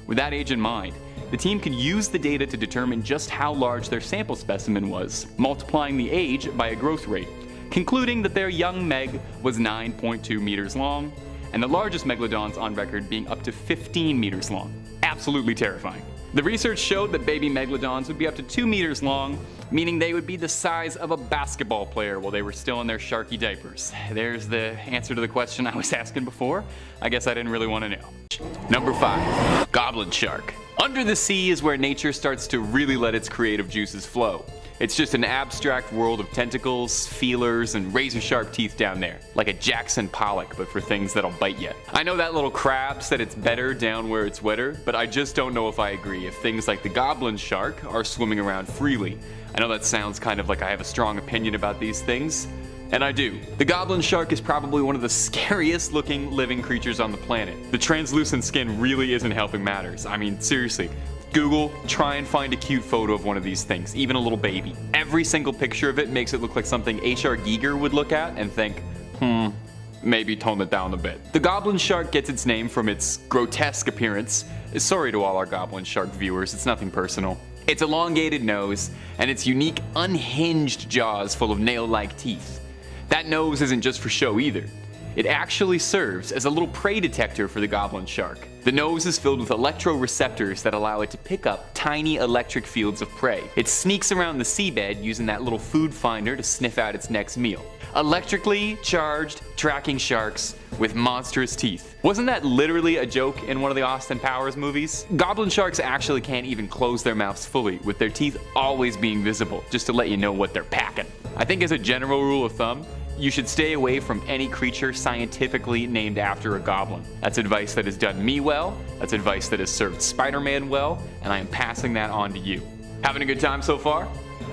With that age in mind, the team could use the data to determine just how large their sample specimen was, multiplying the age by a growth rate, concluding that their young Meg was 9.2 meters long, and the largest Megalodons on record being up to 15 meters long. Absolutely terrifying. The research showed that baby megalodons would be up to 2 meters long, meaning they would be the size of a basketball player while they were still in their sharky diapers. There's the answer to the question I was asking before. I guess I didn't really want to know. Number 5. Goblin shark. Under the sea is where nature starts to really let its creative juices flow. It's just an abstract world of tentacles, feelers, and razor-sharp teeth down there. Like a Jackson Pollock, but for things that'll bite you. I know that little crab said it's better down where it's wetter, but I just don't know if I agree if things like the goblin shark are swimming around freely. I know that sounds kind of like I have a strong opinion about these things, and I do. The goblin shark is probably one of the scariest looking living creatures on the planet. The translucent skin really isn't helping matters. I mean, seriously. Google, try and find a cute photo of one of these things, even a little baby. Every single picture of it makes it look like something H.R. Giger would look at and think, maybe tone it down a bit. The goblin shark gets its name from its grotesque appearance. Sorry to all our goblin shark viewers, it's nothing personal. Its elongated nose and its unique unhinged jaws full of nail-like teeth. That nose isn't just for show either. It actually serves as a little prey detector for the goblin shark. The nose is filled with electroreceptors that allow it to pick up tiny electric fields of prey. It sneaks around the seabed using that little food finder to sniff out its next meal. Electrically charged tracking sharks with monstrous teeth. Wasn't that literally a joke in one of the Austin Powers movies? Goblin sharks actually can't even close their mouths fully, with their teeth always being visible, just to let you know what they're packing. I think as a general rule of thumb, you should stay away from any creature scientifically named after a goblin. That's advice that has done me well, that's advice that has served Spider-Man well, and I am passing that on to you. Having a good time so far?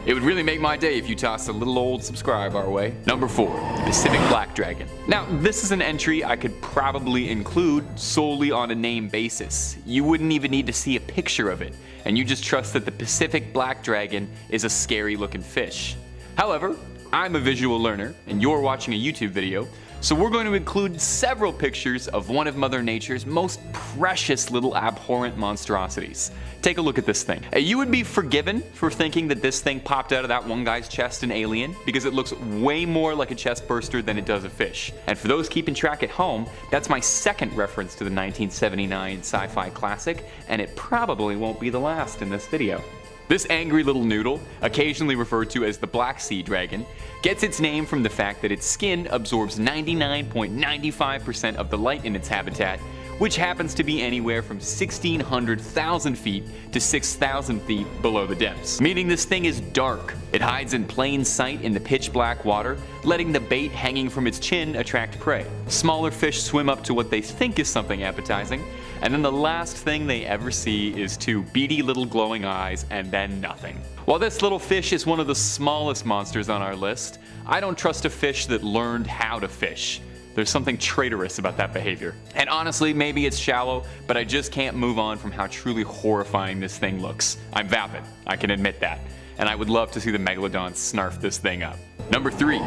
It would really make my day if you tossed a little old subscribe our way. Number 4, the Pacific Black Dragon. Now, this is an entry I could probably include solely on a name basis. You wouldn't even need to see a picture of it, and you just trust that the Pacific Black Dragon is a scary looking fish. However, I'm a visual learner, and you're watching a YouTube video, so we're going to include several pictures of one of Mother Nature's most precious little abhorrent monstrosities. Take a look at this thing. You would be forgiven for thinking that this thing popped out of that one guy's chest in Alien, because it looks way more like a chest burster than it does a fish. And for those keeping track at home, that's my second reference to the 1979 sci-fi classic, and it probably won't be the last in this video. This angry little noodle, occasionally referred to as the Black Sea Dragon, gets its name from the fact that its skin absorbs 99.95% of the light in its habitat, which happens to be anywhere from 1,600,000 feet to 6,000 feet below the depths. Meaning this thing is dark. It hides in plain sight in the pitch black water, letting the bait hanging from its chin attract prey. Smaller fish swim up to what they think is something appetizing, and then the last thing they ever see is 2 beady little glowing eyes and then nothing. While this little fish is one of the smallest monsters on our list, I don't trust a fish that learned how to fish. There's something traitorous about that behavior. And honestly, maybe it's shallow, but I just can't move on from how truly horrifying this thing looks. I'm vapid, I can admit that. And I would love to see the megalodon snarf this thing up. Number 3,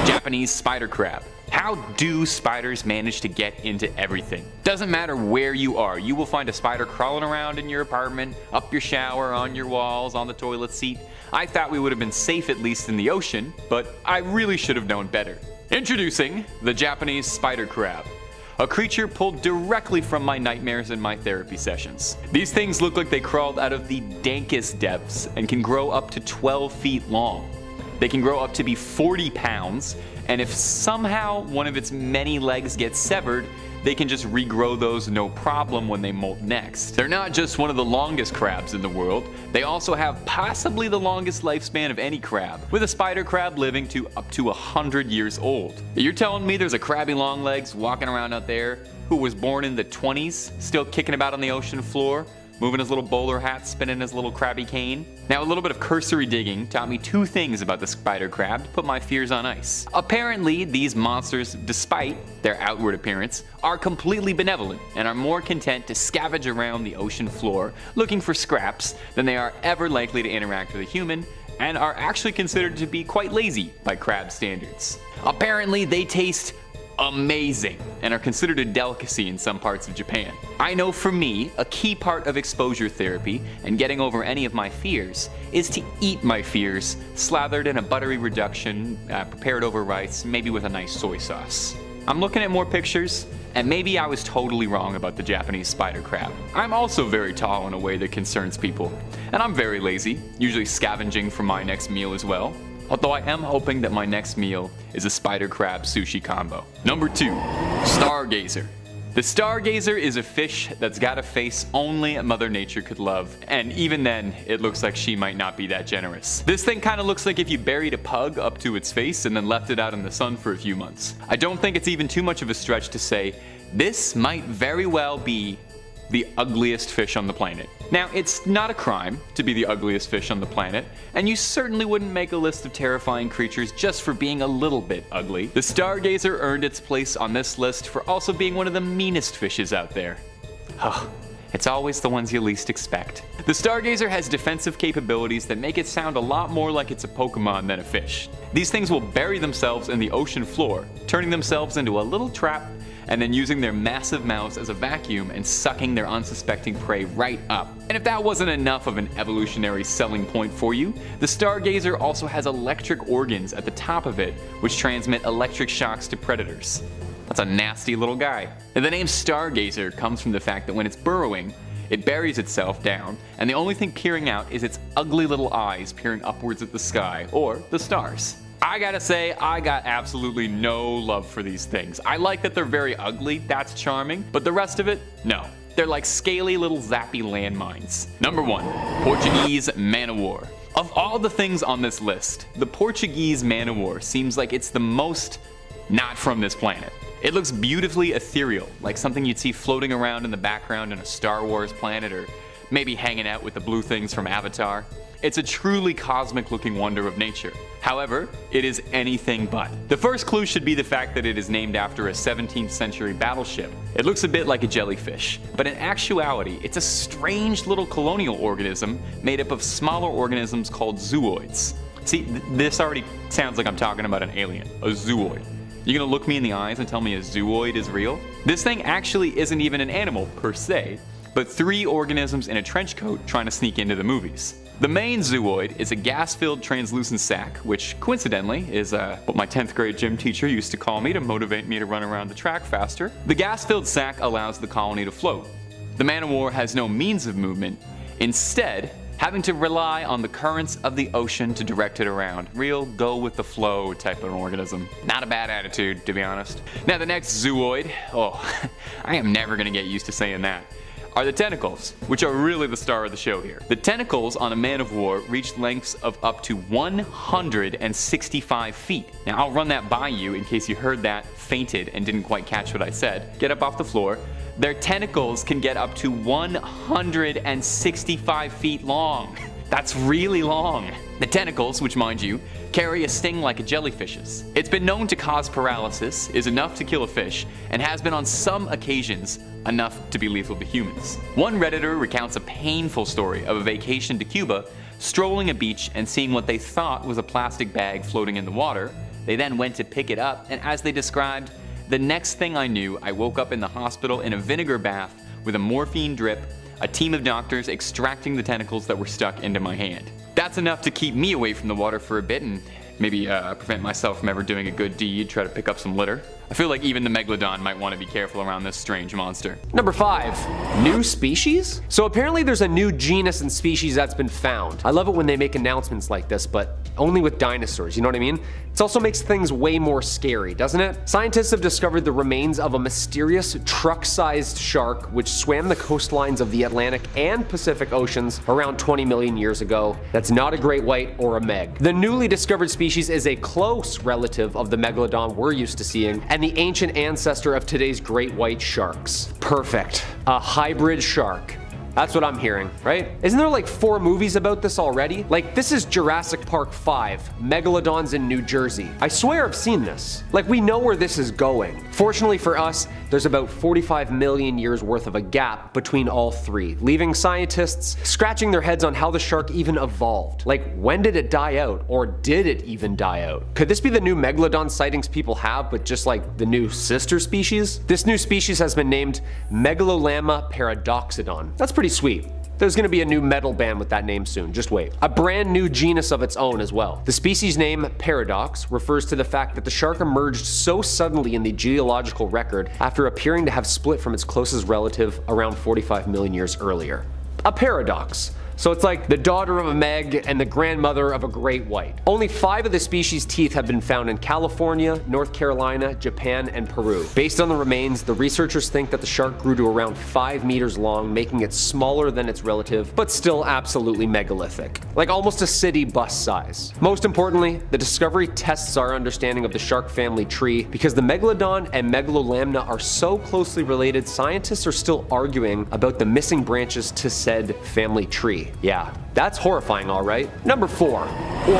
Japanese spider crab. How do spiders manage to get into everything? Doesn't matter where you are, you will find a spider crawling around in your apartment, up your shower, on your walls, on the toilet seat. I thought we would have been safe at least in the ocean, but I really should have known better. Introducing the Japanese spider crab, a creature pulled directly from my nightmares and my therapy sessions. These things look like they crawled out of the dankest depths and can grow up to 12 feet long. They can grow up to be 40 pounds, and if somehow one of its many legs gets severed, they can just regrow those no problem when they molt next. They're not just one of the longest crabs in the world, they also have possibly the longest lifespan of any crab, with a spider crab living to up to 100 years old. You're telling me there's a crabby longlegs walking around out there who was born in the 20s, still kicking about on the ocean floor, moving his little bowler hat, spinning his little crabby cane? Now, a little bit of cursory digging taught me 2 things about the spider crab to put my fears on ice. Apparently, these monsters, despite their outward appearance, are completely benevolent and are more content to scavenge around the ocean floor looking for scraps than they are ever likely to interact with a human, and are actually considered to be quite lazy by crab standards. Apparently, they taste amazing and are considered a delicacy in some parts of Japan. I know for me, a key part of exposure therapy and getting over any of my fears is to eat my fears slathered in a buttery reduction, prepared over rice, maybe with a nice soy sauce. I'm looking at more pictures, and maybe I was totally wrong about the Japanese spider crab. I'm also very tall in a way that concerns people, and I'm very lazy, usually scavenging for my next meal as well. Although I am hoping that my next meal is a spider crab sushi combo. Number 2, Stargazer. The Stargazer is a fish that's got a face only Mother Nature could love, and even then, it looks like she might not be that generous. This thing kinda looks like if you buried a pug up to its face and then left it out in the sun for a few months. I don't think it's even too much of a stretch to say, this might very well be the ugliest fish on the planet. Now, it's not a crime to be the ugliest fish on the planet, and you certainly wouldn't make a list of terrifying creatures just for being a little bit ugly. The Stargazer earned its place on this list for also being one of the meanest fishes out there. It's always the ones you least expect. The Stargazer has defensive capabilities that make it sound a lot more like it's a Pokemon than a fish. These things will bury themselves in the ocean floor, turning themselves into a little trap and then using their massive mouths as a vacuum and sucking their unsuspecting prey right up. And if that wasn't enough of an evolutionary selling point for you, the Stargazer also has electric organs at the top of it, which transmit electric shocks to predators. That's a nasty little guy. And the name Stargazer comes from the fact that when it's burrowing, it buries itself down, and the only thing peering out is its ugly little eyes peering upwards at the sky, or the stars. I gotta say, I got absolutely no love for these things. I like that they're very ugly, that's charming, but the rest of it, no. They're like scaly little zappy landmines. Number 1, Portuguese Man of War. Of all the things on this list, the Portuguese Man of War seems like it's the most not from this planet. It looks beautifully ethereal, like something you'd see floating around in the background in a Star Wars planet, or maybe hanging out with the blue things from Avatar. It's a truly cosmic looking wonder of nature. However, it is anything but. The first clue should be the fact that it is named after a 17th century battleship. It looks a bit like a jellyfish, but in actuality, it's a strange little colonial organism made up of smaller organisms called zooids. See, this already sounds like I'm talking about an alien, a zooid. You gonna look me in the eyes and tell me a zooid is real? This thing actually isn't even an animal per se, but 3 organisms in a trench coat trying to sneak into the movies. The main zooid is a gas-filled translucent sac, which coincidentally is what my 10th grade gym teacher used to call me to motivate me to run around the track faster. The gas-filled sac allows the colony to float. The Man of War has no means of movement, instead having to rely on the currents of the ocean to direct it around. Real go-with-the-flow type of organism. Not a bad attitude, to be honest. Now the next zooid, I am never gonna get used to saying that, are the tentacles, which are really the star of the show here. The tentacles on a Man of War reach lengths of up to 165 feet. Now I'll run that by you in case you heard that, fainted, and didn't quite catch what I said. Get up off the floor. Their tentacles can get up to 165 feet long. That's really long. The tentacles, which mind you, carry a sting like a jellyfish's. It's been known to cause paralysis, is enough to kill a fish, and has been on some occasions enough to be lethal to humans. One Redditor recounts a painful story of a vacation to Cuba, strolling a beach and seeing what they thought was a plastic bag floating in the water. They then went to pick it up, and as they described, the next thing I knew, I woke up in the hospital in a vinegar bath with a morphine drip, a team of doctors extracting the tentacles that were stuck into my hand. That's enough to keep me away from the water for a bit and maybe prevent myself from ever doing a good deed, try to pick up some litter. I feel like even the Megalodon might want to be careful around this strange monster. Number 5, new species? So apparently there's a new genus and species that's been found. I love it when they make announcements like this, but only with dinosaurs, you know what I mean? It also makes things way more scary, doesn't it? Scientists have discovered the remains of a mysterious truck-sized shark which swam the coastlines of the Atlantic and Pacific Oceans around 20 million years ago. That's not a great white or a meg. The newly discovered species is a close relative of the megalodon we're used to seeing, and the ancient ancestor of today's great white sharks. Perfect. A hybrid shark. That's what I'm hearing, right? Isn't there like 4 movies about this already? Like, this is Jurassic Park 5, Megalodons in New Jersey. I swear I've seen this. Like, we know where this is going. Fortunately for us, there's about 45 million years worth of a gap between all 3, leaving scientists scratching their heads on how the shark even evolved. Like, when did it die out? Or did it even die out? Could this be the new megalodon sightings people have, but just like the new sister species? This new species has been named Megalolama paradoxodon. That's pretty sweet. There's gonna be a new metal band with that name soon, just wait. A brand new genus of its own as well. The species name Paradox refers to the fact that the shark emerged so suddenly in the geological record after appearing to have split from its closest relative around 45 million years earlier. A paradox. So it's like the daughter of a Meg and the grandmother of a great white. Only 5 of the species' teeth have been found in California, North Carolina, Japan, and Peru. Based on the remains, the researchers think that the shark grew to around 5 meters long, making it smaller than its relative, but still absolutely megalithic. Like almost a city bus size. Most importantly, the discovery tests our understanding of the shark family tree. Because the Megalodon and Megalolamna are so closely related, scientists are still arguing about the missing branches to said family tree. Yeah, that's horrifying, alright. Number 4,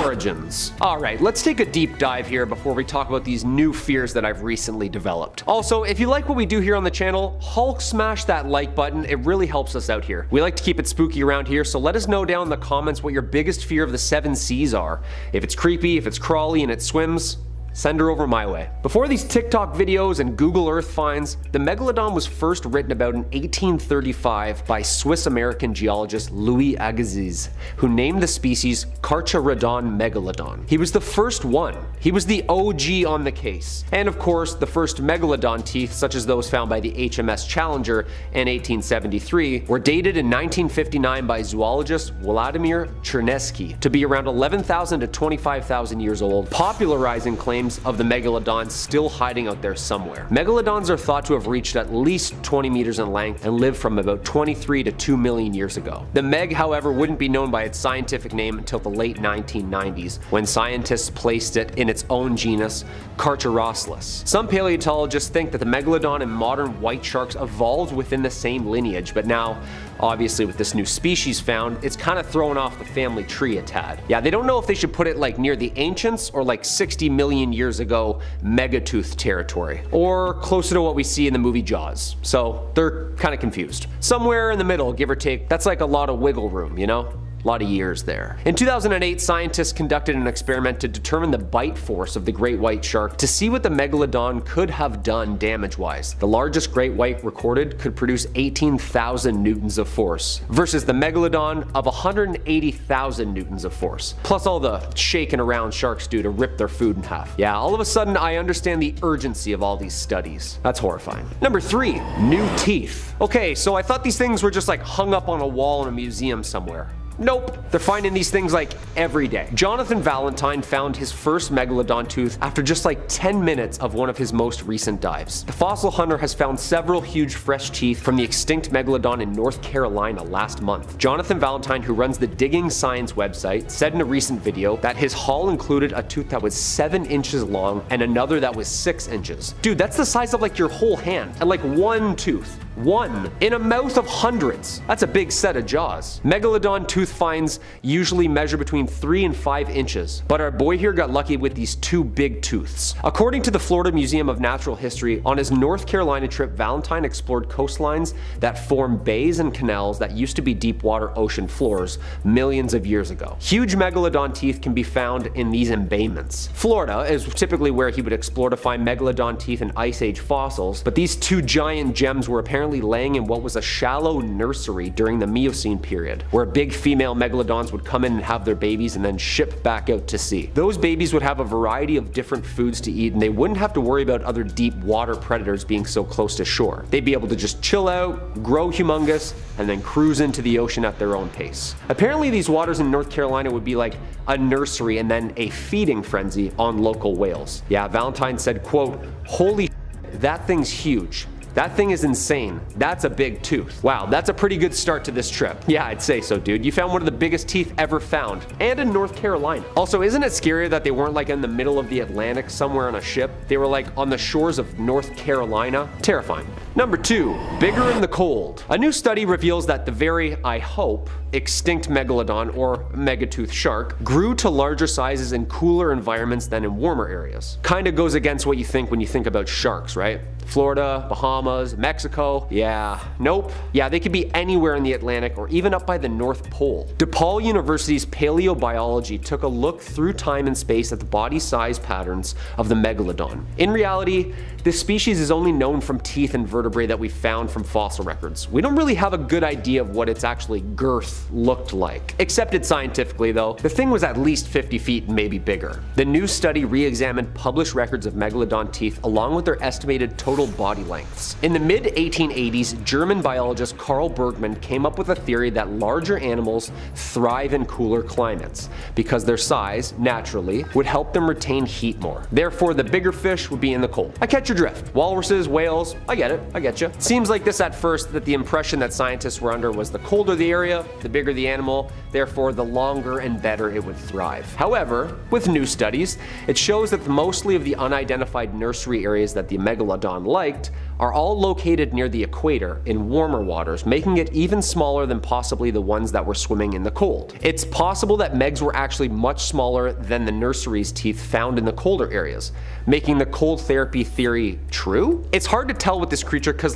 origins. Alright, let's take a deep dive here before we talk about these new fears that I've recently developed. Also, if you like what we do here on the channel, Hulk smash that like button, it really helps us out here. We like to keep it spooky around here, so let us know down in the comments what your biggest fear of the 7 seas are. If it's creepy, if it's crawly and it swims, send her over my way. Before these TikTok videos and Google Earth finds, the Megalodon was first written about in 1835 by Swiss-American geologist Louis Agassiz, who named the species Carcharodon megalodon. He was the first one. He was the OG on the case. And of course, the first megalodon teeth, such as those found by the HMS Challenger in 1873, were dated in 1959 by zoologist Vladimir Chernesky to be around 11,000 to 25,000 years old, popularizing claims of the megalodons still hiding out there somewhere. Megalodons are thought to have reached at least 20 meters in length and lived from about 23 to 2 million years ago. The Meg, however, wouldn't be known by its scientific name until the late 1990s, when scientists placed it in its own genus, Carcharodon. Some paleontologists think that the Megalodon and modern white sharks evolved within the same lineage, but now, obviously with this new species found, it's kind of throwing off the family tree a tad. Yeah, they don't know if they should put it like near the ancients or like 60 million years ago megatooth territory, or closer to what we see in the movie Jaws. So they're kind of confused. Somewhere in the middle, give or take, that's like a lot of wiggle room, you know? A lot of years there. In 2008, scientists conducted an experiment to determine the bite force of the great white shark to see what the Megalodon could have done damage-wise. The largest great white recorded could produce 18,000 newtons of force, versus the Megalodon of 180,000 newtons of force, plus all the shaking around sharks do to rip their food in half. Yeah, all of a sudden I understand the urgency of all these studies. That's horrifying. Number 3, new teeth. Okay, so I thought these things were just like hung up on a wall in a museum somewhere. Nope, they're finding these things like every day. Jonathan Valentine found his first megalodon tooth after just like 10 minutes of one of his most recent dives. The fossil hunter has found several huge fresh teeth from the extinct megalodon in North Carolina last month. Jonathan Valentine, who runs the Digging Science website, said in a recent video that his haul included a tooth that was 7 inches long and another that was 6 inches. Dude, that's the size of like your whole hand, and like one tooth. One in a mouth of hundreds. That's a big set of jaws. Megalodon tooth finds usually measure between 3 and 5 inches, but our boy here got lucky with these 2 big tooths. According to the Florida Museum of Natural History, on his North Carolina trip, Valentine explored coastlines that form bays and canals that used to be deep water ocean floors millions of years ago. Huge megalodon teeth can be found in these embayments. Florida is typically where he would explore to find megalodon teeth and ice age fossils, but these 2 giant gems were apparently laying in what was a shallow nursery during the Miocene period, where big female megalodons would come in and have their babies and then ship back out to sea. Those babies would have a variety of different foods to eat, and they wouldn't have to worry about other deep water predators being so close to shore. They'd be able to just chill out, grow humongous, and then cruise into the ocean at their own pace. Apparently these waters in North Carolina would be like a nursery and then a feeding frenzy on local whales. Yeah, Valentine said, quote, "Holy shit, that thing's huge. That thing is insane. That's a big tooth." Wow, that's a pretty good start to this trip. Yeah, I'd say so, dude. You found one of the biggest teeth ever found, and in North Carolina. Also, isn't it scary that they weren't like in the middle of the Atlantic somewhere on a ship? They were like on the shores of North Carolina. Terrifying. Number 2, bigger in the cold. A new study reveals that the very, I hope, extinct megalodon or megatooth shark grew to larger sizes in cooler environments than in warmer areas. Kinda goes against what you think when you think about sharks, right? Florida, Bahamas, Mexico. Yeah, nope. Yeah, they could be anywhere in the Atlantic or even up by the North Pole. DePaul University's paleobiology took a look through time and space at the body size patterns of the megalodon. In reality, this species is only known from teeth and vertebrae that we found from fossil records. We don't really have a good idea of what its actually girth looked like. Accepted scientifically though, the thing was at least 50 feet and maybe bigger. The new study re-examined published records of megalodon teeth along with their estimated total body lengths. In the mid-1880s, German biologist Carl Bergman came up with a theory that larger animals thrive in cooler climates because their size, naturally, would help them retain heat more. Therefore, the bigger fish would be in the cold. I catch your drift. Walruses, whales, I get it, I get you. Seems like this at first that the impression that scientists were under was the colder the area, the bigger the animal, therefore the longer and better it would thrive. However, with new studies, it shows that mostly of the unidentified nursery areas that the megalodon liked are all located near the equator in warmer waters, making it even smaller than possibly the ones that were swimming in the cold. It's possible that megs were actually much smaller than the nursery's teeth found in the colder areas, making the cold therapy theory true? It's hard to tell with this creature because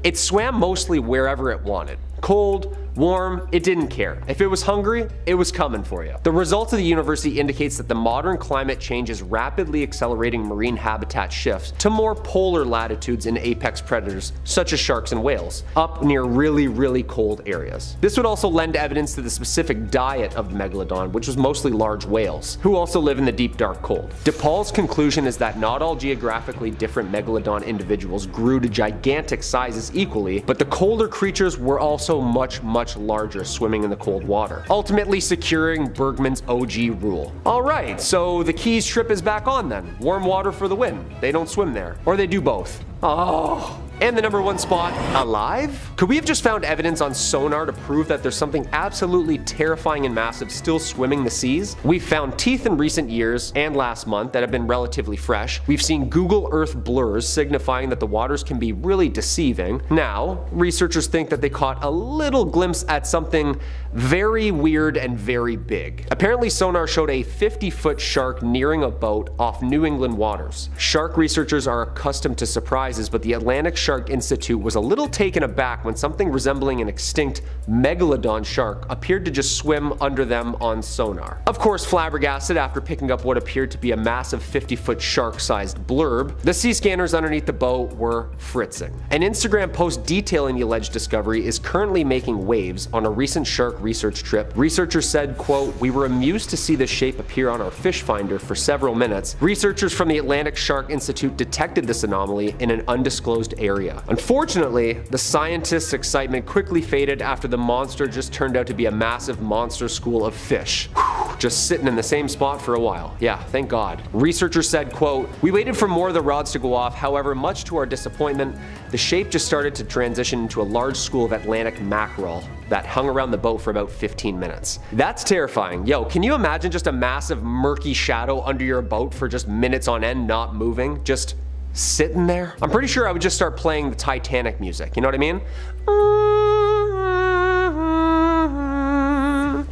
it swam mostly wherever it wanted. Cold, warm, it didn't care. If it was hungry, it was coming for you. The result of the university indicates that the modern climate change is rapidly accelerating marine habitat shifts to more polar latitudes in apex predators, such as sharks and whales, up near really cold areas. This would also lend evidence to the specific diet of the megalodon, which was mostly large whales, who also live in the deep dark cold. DePaul's conclusion is that not all geographically different megalodon individuals grew to gigantic sizes equally, but the colder creatures were also much larger swimming in the cold water, ultimately securing Bergman's OG rule. Alright, so the Keys trip is back on then. Warm water for the win. They don't swim there. Or they do both. Oh. And the number one spot, alive? Could we have just found evidence on sonar to prove that there's something absolutely terrifying and massive still swimming the seas? We've found teeth in recent years and last month that have been relatively fresh. We've seen Google Earth blurs signifying that the waters can be really deceiving. Now, researchers think that they caught a little glimpse at something very weird and very big. Apparently sonar showed a 50-foot shark nearing a boat off New England waters. Shark researchers are accustomed to surprises, but the Atlantic Shark Institute was a little taken aback when something resembling an extinct megalodon shark appeared to just swim under them on sonar. Of course, flabbergasted after picking up what appeared to be a massive 50-foot shark-sized blurb, the sea scanners underneath the boat were fritzing. An Instagram post detailing the alleged discovery is currently making waves on a recent shark research trip. Researchers said, quote, "We were amused to see this shape appear on our fish finder for several minutes. Researchers from the Atlantic Shark Institute detected this anomaly in an undisclosed area. Unfortunately, the scientists' excitement quickly faded after the monster just turned out to be a massive monster school of fish. Whew, just sitting in the same spot for a while. Yeah, thank God." Researchers said, quote, "We waited for more of the rods to go off. However, much to our disappointment, the shape just started to transition into a large school of Atlantic mackerel that hung around the boat for about 15 minutes. That's terrifying. Yo, can you imagine just a massive murky shadow under your boat for just minutes on end not moving? Just sitting there? I'm pretty sure I would just start playing the Titanic music, you know what I mean?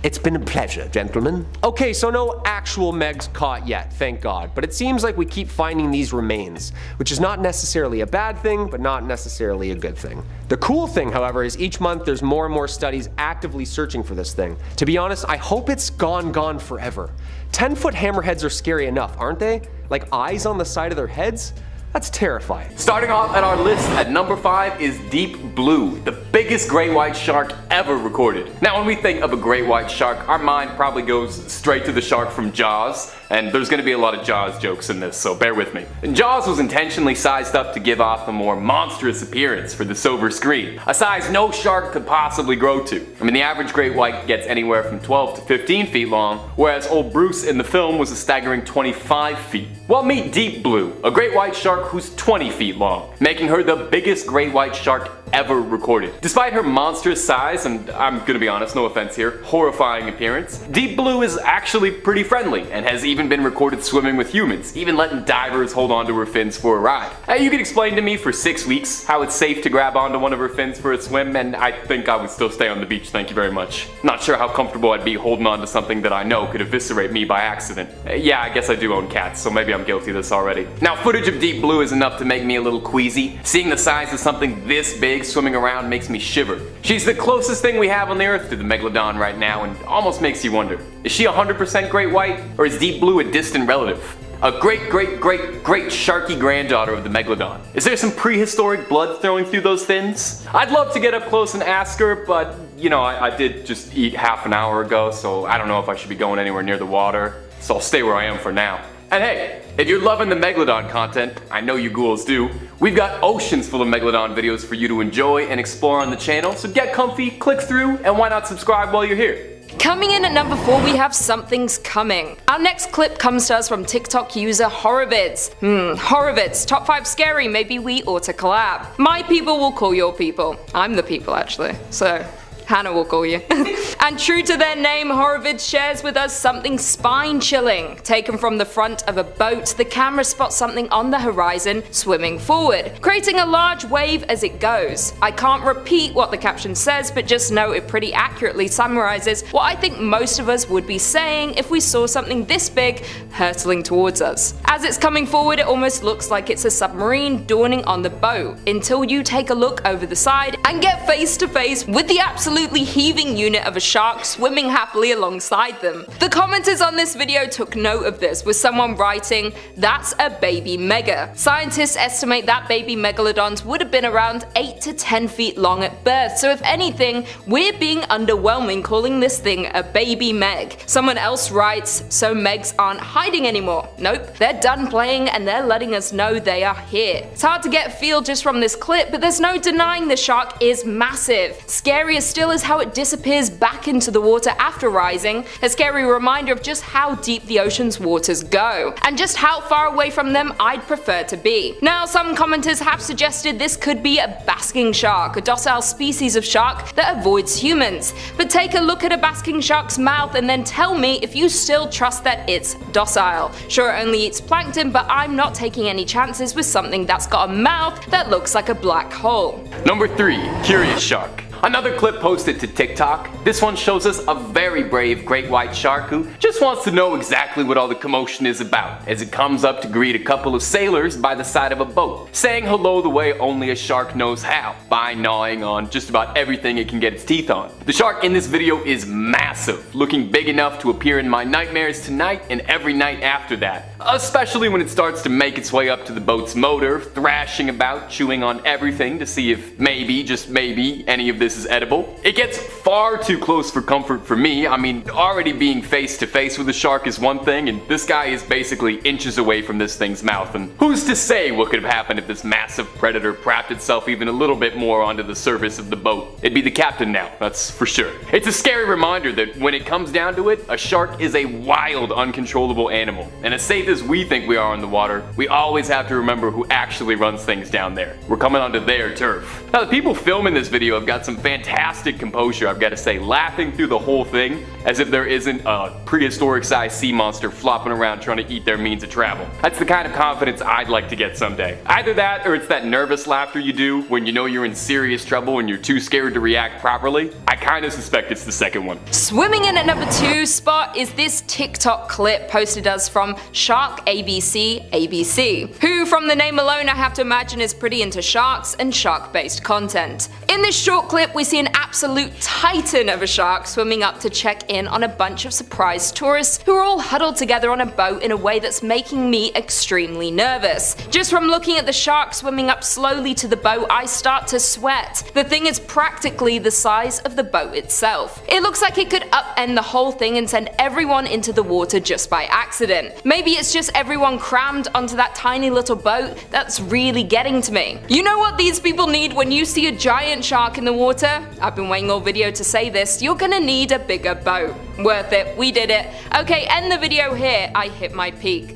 It's been a pleasure, gentlemen. Okay, so no actual megs caught yet, thank God, but it seems like we keep finding these remains, which is not necessarily a bad thing, but not necessarily a good thing. The cool thing, however, is each month there's more and more studies actively searching for this thing. To be honest, I hope it's gone forever. 10-foot hammerheads are scary enough, aren't they? Like eyes on the side of their heads? That's terrifying. Starting off at our list at number 5 is Deep Blue, the biggest great white shark ever recorded. Now when we think of a great white shark, our mind probably goes straight to the shark from Jaws, and there's gonna be a lot of Jaws jokes in this, so bear with me. And Jaws was intentionally sized up to give off a more monstrous appearance for the silver screen, a size no shark could possibly grow to. I mean, the average great white gets anywhere from 12 to 15 feet long, whereas old Bruce in the film was a staggering 25 feet. Well, meet Deep Blue, a great white shark who's 20 feet long, making her the biggest great white shark ever recorded. Despite her monstrous size, and I'm gonna be honest, no offense here, horrifying appearance, Deep Blue is actually pretty friendly and has even been recorded swimming with humans, even letting divers hold onto her fins for a ride. You could explain to me for 6 weeks how it's safe to grab onto one of her fins for a swim, and I think I would still stay on the beach, thank you very much. Not sure how comfortable I'd be holding on to something that I know could eviscerate me by accident. Yeah, I guess I do own cats, so maybe I'm guilty of this already. Now, footage of Deep Blue is enough to make me a little queasy. Seeing the size of something this big swimming around makes me shiver. She's the closest thing we have on the earth to the Megalodon right now, and almost makes you wonder, is she 100% great white, or is Deep Blue a distant relative? A great sharky granddaughter of the Megalodon. Is there some prehistoric blood flowing through those fins? I'd love to get up close and ask her, but you know, I did just eat half an hour ago, so I don't know if I should be going anywhere near the water, so I'll stay where I am for now. And hey, if you're loving the Megalodon content, I know you ghouls do, we've got oceans full of Megalodon videos for you to enjoy and explore on the channel, so get comfy, click through, and why not subscribe while you're here? Coming in at number 4, we have Something's Coming. Our next clip comes to us from TikTok user Horrorvids. Horrorvids, top 5 scary, maybe we ought to collab. My people will call your people. I'm the people actually, so Hannah will call you. And true to their name, Horrorvids shares with us something spine-chilling. Taken from the front of a boat, the camera spots something on the horizon swimming forward, creating a large wave as it goes. I can't repeat what the caption says, but just know it pretty accurately summarizes what I think most of us would be saying if we saw something this big hurtling towards us. As it's coming forward, it almost looks like it's a submarine dawning on the boat, until you take a look over the side and get face to face with the absolutely heaving unit of a shark swimming happily alongside them. The commenters on this video took note of this, with someone writing, "That's a baby mega." Scientists estimate that baby megalodons would have been around 8 to 10 feet long at birth, so if anything, we're being underwhelming calling this thing a baby meg. Someone else writes, "So megs aren't hiding anymore." Nope, they're done playing and they're letting us know they are here. It's hard to get a feel just from this clip, but there's no denying the shark is massive. Scariest still is how it disappears back into the water after rising, a scary reminder of just how deep the ocean's waters go, and just how far away from them I'd prefer to be. Now, some commenters have suggested this could be a basking shark, a docile species of shark that avoids humans. But take a look at a basking shark's mouth and then tell me if you still trust that it's docile. Sure, it only eats plankton, but I'm not taking any chances with something that's got a mouth that looks like a black hole. Number 3, Curious Shark. Another clip posted to TikTok. This one shows us a very brave great white shark who just wants to know exactly what all the commotion is about, as it comes up to greet a couple of sailors by the side of a boat, saying hello the way only a shark knows how, by gnawing on just about everything it can get its teeth on. The shark in this video is massive, looking big enough to appear in my nightmares tonight and every night after that, especially when it starts to make its way up to the boat's motor, thrashing about, chewing on everything to see if maybe, just maybe, any of this is edible. It gets far too close for comfort for me. I mean, already being face to face with a shark is one thing, and this guy is basically inches away from this thing's mouth, and who's to say what could have happened if this massive predator prapped itself even a little bit more onto the surface of the boat? It'd be the captain now, that's for sure. It's a scary reminder that when it comes down to it, a shark is a wild, uncontrollable animal, and as safe as we think we are in the water, we always have to remember who actually runs things down there. We're coming onto their turf. Now, the people filming this video have got some fantastic composure, I've got to say, laughing through the whole thing as if there isn't a prehistoric sized sea monster flopping around trying to eat their means of travel. That's the kind of confidence I'd like to get someday. Either that, or it's that nervous laughter you do when you know you're in serious trouble and you're too scared to react properly. I kinda suspect it's the second one. Swimming in at number 2 spot is this TikTok clip posted us from Shark ABC, who from the name alone I have to imagine is pretty into sharks and shark-based content. In this short clip, we see an absolute titan of a shark swimming up to check in on a bunch of surprised tourists who are all huddled together on a boat in a way that's making me extremely nervous. Just from looking at the shark swimming up slowly to the boat, I start to sweat. The thing is practically the size of the boat itself. It looks like it could upend the whole thing and send everyone into the water just by accident. Maybe it's just everyone crammed onto that tiny little boat that's really getting to me. You know what these people need when you see a giant shark in the water? I've been waiting all video to say this, you're gonna need a bigger boat. Worth it, we did it. Okay, end the video here, I hit my peak.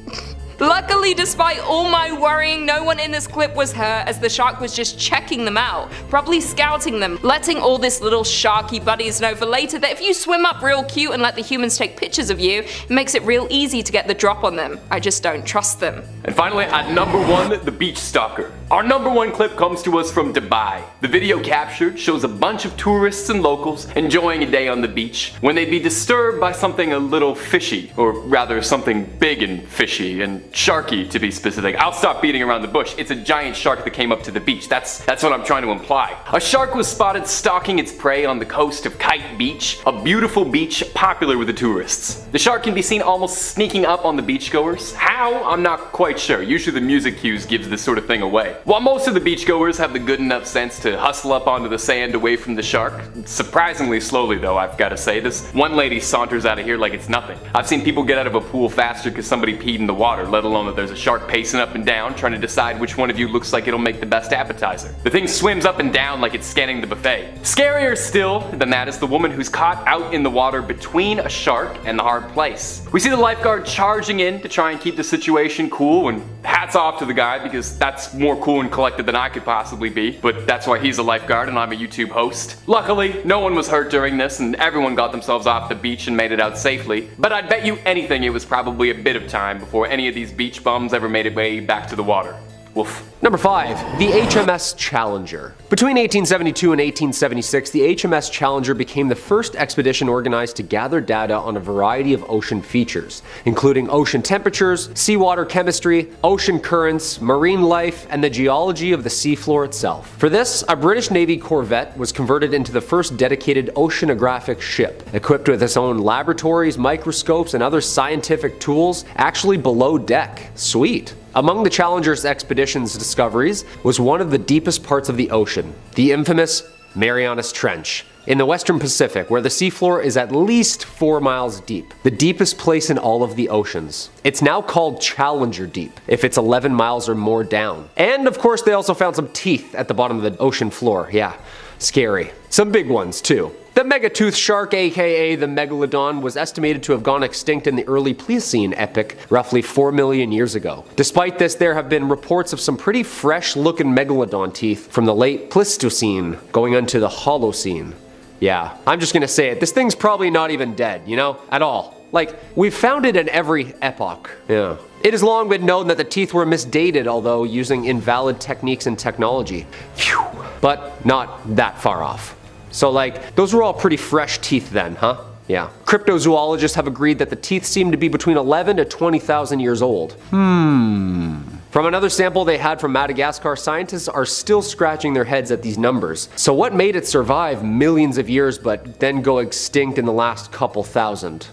Luckily, despite all my worrying, no one in this clip was hurt as the shark was just checking them out, probably scouting them, letting all this little sharky buddies know for later that if you swim up real cute and let the humans take pictures of you, it makes it real easy to get the drop on them. I just don't trust them. And finally, at number 1, the Beach Stalker. Our number 1 clip comes to us from Dubai. The video captured shows a bunch of tourists and locals enjoying a day on the beach when they'd be disturbed by something a little fishy, or rather something big and fishy and sharky to be specific. I'll stop beating around the bush. It's a giant shark that came up to the beach. That's what I'm trying to imply. A shark was spotted stalking its prey on the coast of Kite Beach, a beautiful beach popular with the tourists. The shark can be seen almost sneaking up on the beachgoers. How? I'm not quite sure. Usually the music cues gives this sort of thing away. While most of the beachgoers have the good enough sense to hustle up onto the sand away from the shark, surprisingly slowly though, I've gotta say. This one lady saunters out of here like it's nothing. I've seen people get out of a pool faster because somebody peed in the water, let alone that there's a shark pacing up and down trying to decide which one of you looks like it'll make the best appetizer. The thing swims up and down like it's scanning the buffet. Scarier still than that is the woman who's caught out in the water between a shark and the hard place. We see the lifeguard charging in to try and keep the situation cool, and hats off to the guy because that's more cool and collected than I could possibly be, but that's why he's a lifeguard and I'm a YouTube host. Luckily, no one was hurt during this and everyone got themselves off the beach and made it out safely, but I'd bet you anything it was probably a bit of time before any of these beach bums ever made it way back to the water. Woof. Number 5. The HMS Challenger. Between 1872 and 1876, the HMS Challenger became the first expedition organized to gather data on a variety of ocean features, including ocean temperatures, seawater chemistry, ocean currents, marine life, and the geology of the seafloor itself. For this, a British Navy corvette was converted into the first dedicated oceanographic ship, equipped with its own laboratories, microscopes, and other scientific tools actually below deck. Sweet. Among the Challenger's expedition's discoveries was one of the deepest parts of the ocean, the infamous Mariana Trench, in the western Pacific, where the seafloor is at least 4 miles deep, the deepest place in all of the oceans. It's now called Challenger Deep, if it's 11 miles or more down. And of course they also found some teeth at the bottom of the ocean floor. Yeah, scary. Some big ones too. The megatooth shark, aka the Megalodon, was estimated to have gone extinct in the early Pleistocene epoch, roughly 4 million years ago. Despite this, there have been reports of some pretty fresh-looking Megalodon teeth from the late Pleistocene going into the Holocene. Yeah, I'm just gonna say it, this thing's probably not even dead, you know, at all. Like, we've found it in every epoch. Yeah. It has long been known that the teeth were misdated, although using invalid techniques and technology. Phew. But not that far off. So like, those were all pretty fresh teeth then, huh? Yeah. Cryptozoologists have agreed that the teeth seem to be between 11 to 20,000 years old. From another sample they had from Madagascar, scientists are still scratching their heads at these numbers. So what made it survive millions of years but then go extinct in the last couple thousand?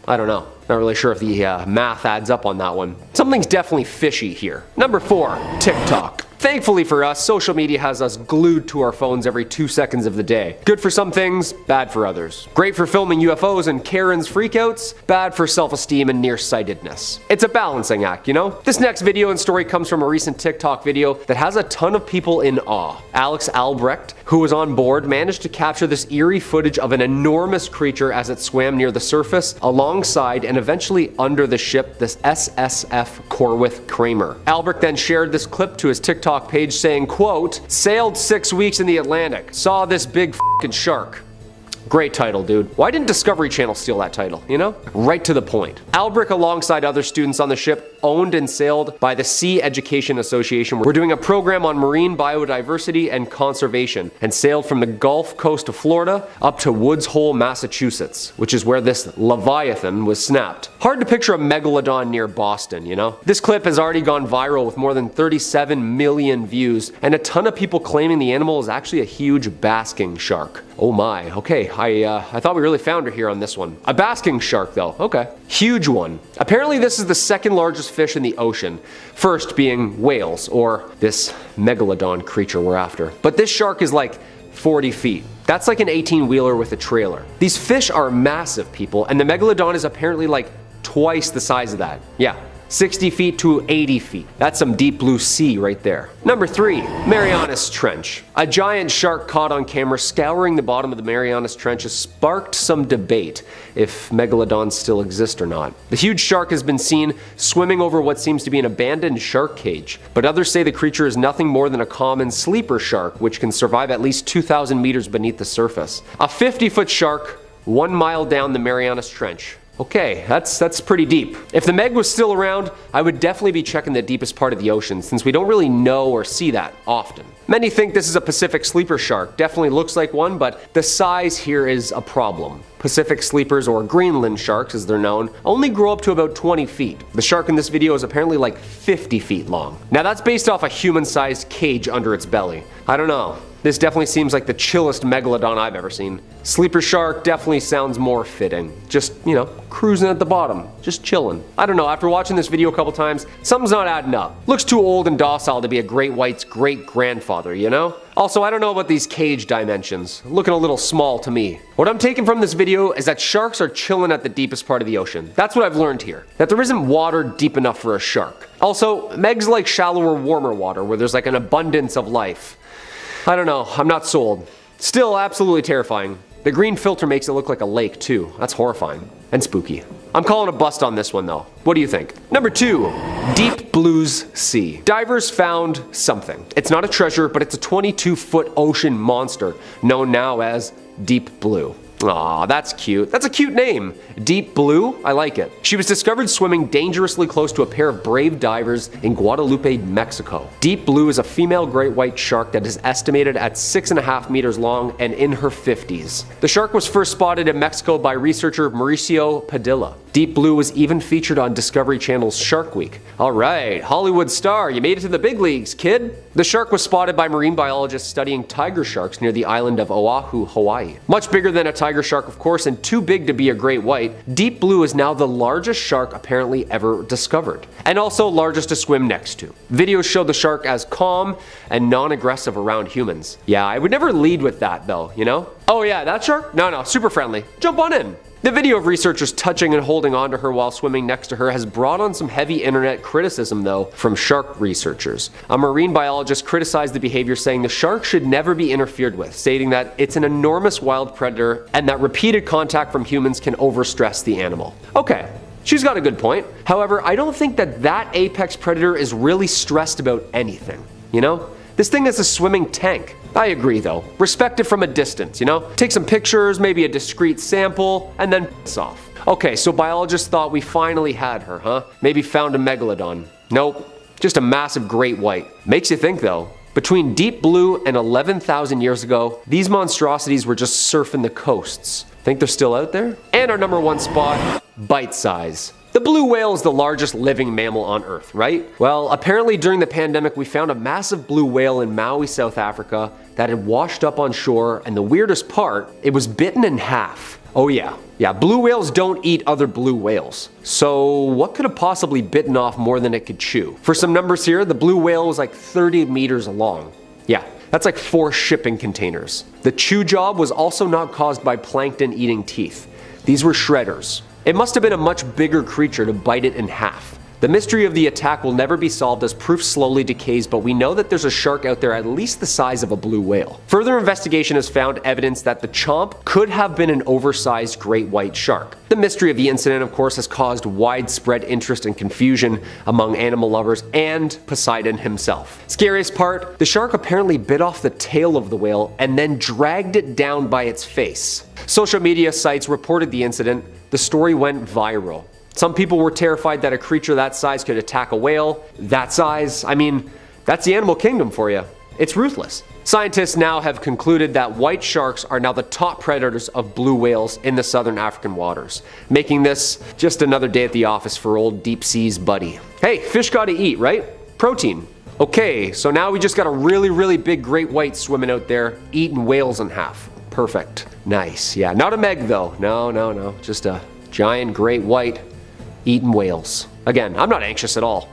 I don't know. Not really sure if the math adds up on that one. Something's definitely fishy here. Number 4, TikTok. Thankfully for us, social media has us glued to our phones every 2 seconds of the day. Good for some things, bad for others. Great for filming UFOs and Karen's freakouts, bad for self-esteem and nearsightedness. It's a balancing act, you know? This next video and story comes from a recent TikTok video that has a ton of people in awe. Alex Albrecht, who was on board, managed to capture this eerie footage of an enormous creature as it swam near the surface, alongside and eventually under the ship, this SSF Corwith Kramer. Albrecht then shared this clip to his TikTok page saying, quote, "Sailed 6 weeks in the Atlantic, saw this big f***ing shark." Great title, dude. Why didn't Discovery Channel steal that title, you know? Right to the point. Albrecht, alongside other students on the ship, owned and sailed by the Sea Education Association, were doing a program on marine biodiversity and conservation, and sailed from the Gulf Coast of Florida up to Woods Hole, Massachusetts, which is where this Leviathan was snapped. Hard to picture a megalodon near Boston, you know? This clip has already gone viral with more than 37 million views, and a ton of people claiming the animal is actually a huge basking shark. Oh my, okay, I thought we really found her here on this one. A basking shark though, okay. Huge one. Apparently this is the second largest fish in the ocean, first being whales, or this megalodon creature we're after. But this shark is like 40 feet. That's like an 18-wheeler with a trailer. These fish are massive, people, and the megalodon is apparently like twice the size of that. Yeah. 60 feet to 80 feet. That's some deep blue sea right there. Number 3, Mariana's Trench. A giant shark caught on camera scouring the bottom of the Mariana's Trench has sparked some debate if megalodons still exist or not. The huge shark has been seen swimming over what seems to be an abandoned shark cage, but others say the creature is nothing more than a common sleeper shark which can survive at least 2,000 meters beneath the surface. A 50-foot shark 1 mile down the Mariana's Trench. Okay, that's pretty deep. If the Meg was still around, I would definitely be checking the deepest part of the ocean since we don't really know or see that often. Many think this is a Pacific sleeper shark. Definitely looks like one, but the size here is a problem. Pacific sleepers, or Greenland sharks as they're known, only grow up to about 20 feet. The shark in this video is apparently like 50 feet long. Now that's based off a human-sized cage under its belly. I don't know. This definitely seems like the chillest megalodon I've ever seen. Sleeper shark definitely sounds more fitting. Just, you know, cruising at the bottom, just chilling. I don't know, after watching this video a couple times, something's not adding up. Looks too old and docile to be a great white's great-grandfather, you know? Also, I don't know about these cage dimensions. Looking a little small to me. What I'm taking from this video is that sharks are chilling at the deepest part of the ocean. That's what I've learned here. That there isn't water deep enough for a shark. Also, Megs like shallower, warmer water where there's like an abundance of life. I don't know, I'm not sold. Still absolutely terrifying. The green filter makes it look like a lake too. That's horrifying. And spooky. I'm calling a bust on this one though. What do you think? Number 2, Deep Blue's Sea. Divers found something. It's not a treasure, but it's a 22-foot ocean monster known now as Deep Blue. Aw, that's cute. That's a cute name. Deep Blue? I like it. She was discovered swimming dangerously close to a pair of brave divers in Guadalupe, Mexico. Deep Blue is a female great white shark that is estimated at 6.5 meters long and in her 50s. The shark was first spotted in Mexico by researcher Mauricio Padilla. Deep Blue was even featured on Discovery Channel's Shark Week. Alright, Hollywood star, you made it to the big leagues, kid. The shark was spotted by marine biologists studying tiger sharks near the island of Oahu, Hawaii. Much bigger than a tiger shark, of course, and too big to be a great white, Deep Blue is now the largest shark apparently ever discovered, and also largest to swim next to. Videos show the shark as calm and non-aggressive around humans. Yeah, I would never lead with that though, you know? Oh yeah, that shark? No, super friendly. Jump on in. The video of researchers touching and holding onto her while swimming next to her has brought on some heavy internet criticism though from shark researchers. A marine biologist criticized the behavior, saying the shark should never be interfered with, stating that it's an enormous wild predator and that repeated contact from humans can overstress the animal. Okay, she's got a good point. However, I don't think that apex predator is really stressed about anything, you know? This thing is a swimming tank. I agree though. Respect it from a distance, you know? Take some pictures, maybe a discreet sample, and then piss off. Okay, so biologists thought we finally had her, huh? Maybe found a megalodon. Nope, just a massive great white. Makes you think though. Between Deep Blue and 11,000 years ago, these monstrosities were just surfing the coasts. Think they're still out there? And our number 1 spot, bite size. The blue whale is the largest living mammal on Earth, right? Well, apparently during the pandemic we found a massive blue whale in Maui, South Africa that had washed up on shore, and the weirdest part, it was bitten in half. Oh yeah, blue whales don't eat other blue whales. So what could have possibly bitten off more than it could chew? For some numbers here, the blue whale was like 30 meters long. Yeah, that's like 4 shipping containers. The chew job was also not caused by plankton eating teeth. These were shredders. It must have been a much bigger creature to bite it in half. The mystery of the attack will never be solved as proof slowly decays, but we know that there's a shark out there at least the size of a blue whale. Further investigation has found evidence that the chomp could have been an oversized great white shark. The mystery of the incident, of course, has caused widespread interest and confusion among animal lovers and Poseidon himself. Scariest part, the shark apparently bit off the tail of the whale and then dragged it down by its face. Social media sites reported the incident. The story went viral. Some people were terrified that a creature that size could attack a whale. That size, I mean, that's the animal kingdom for you. It's ruthless. Scientists now have concluded that white sharks are now the top predators of blue whales in the southern African waters, making this just another day at the office for old deep seas buddy. Hey, fish gotta eat, right? Protein. Okay, so now we just got a really big great white swimming out there, eating whales in half. Perfect. Nice. Yeah, not a meg though. No. Just a giant great white eating whales. Again, I'm not anxious at all.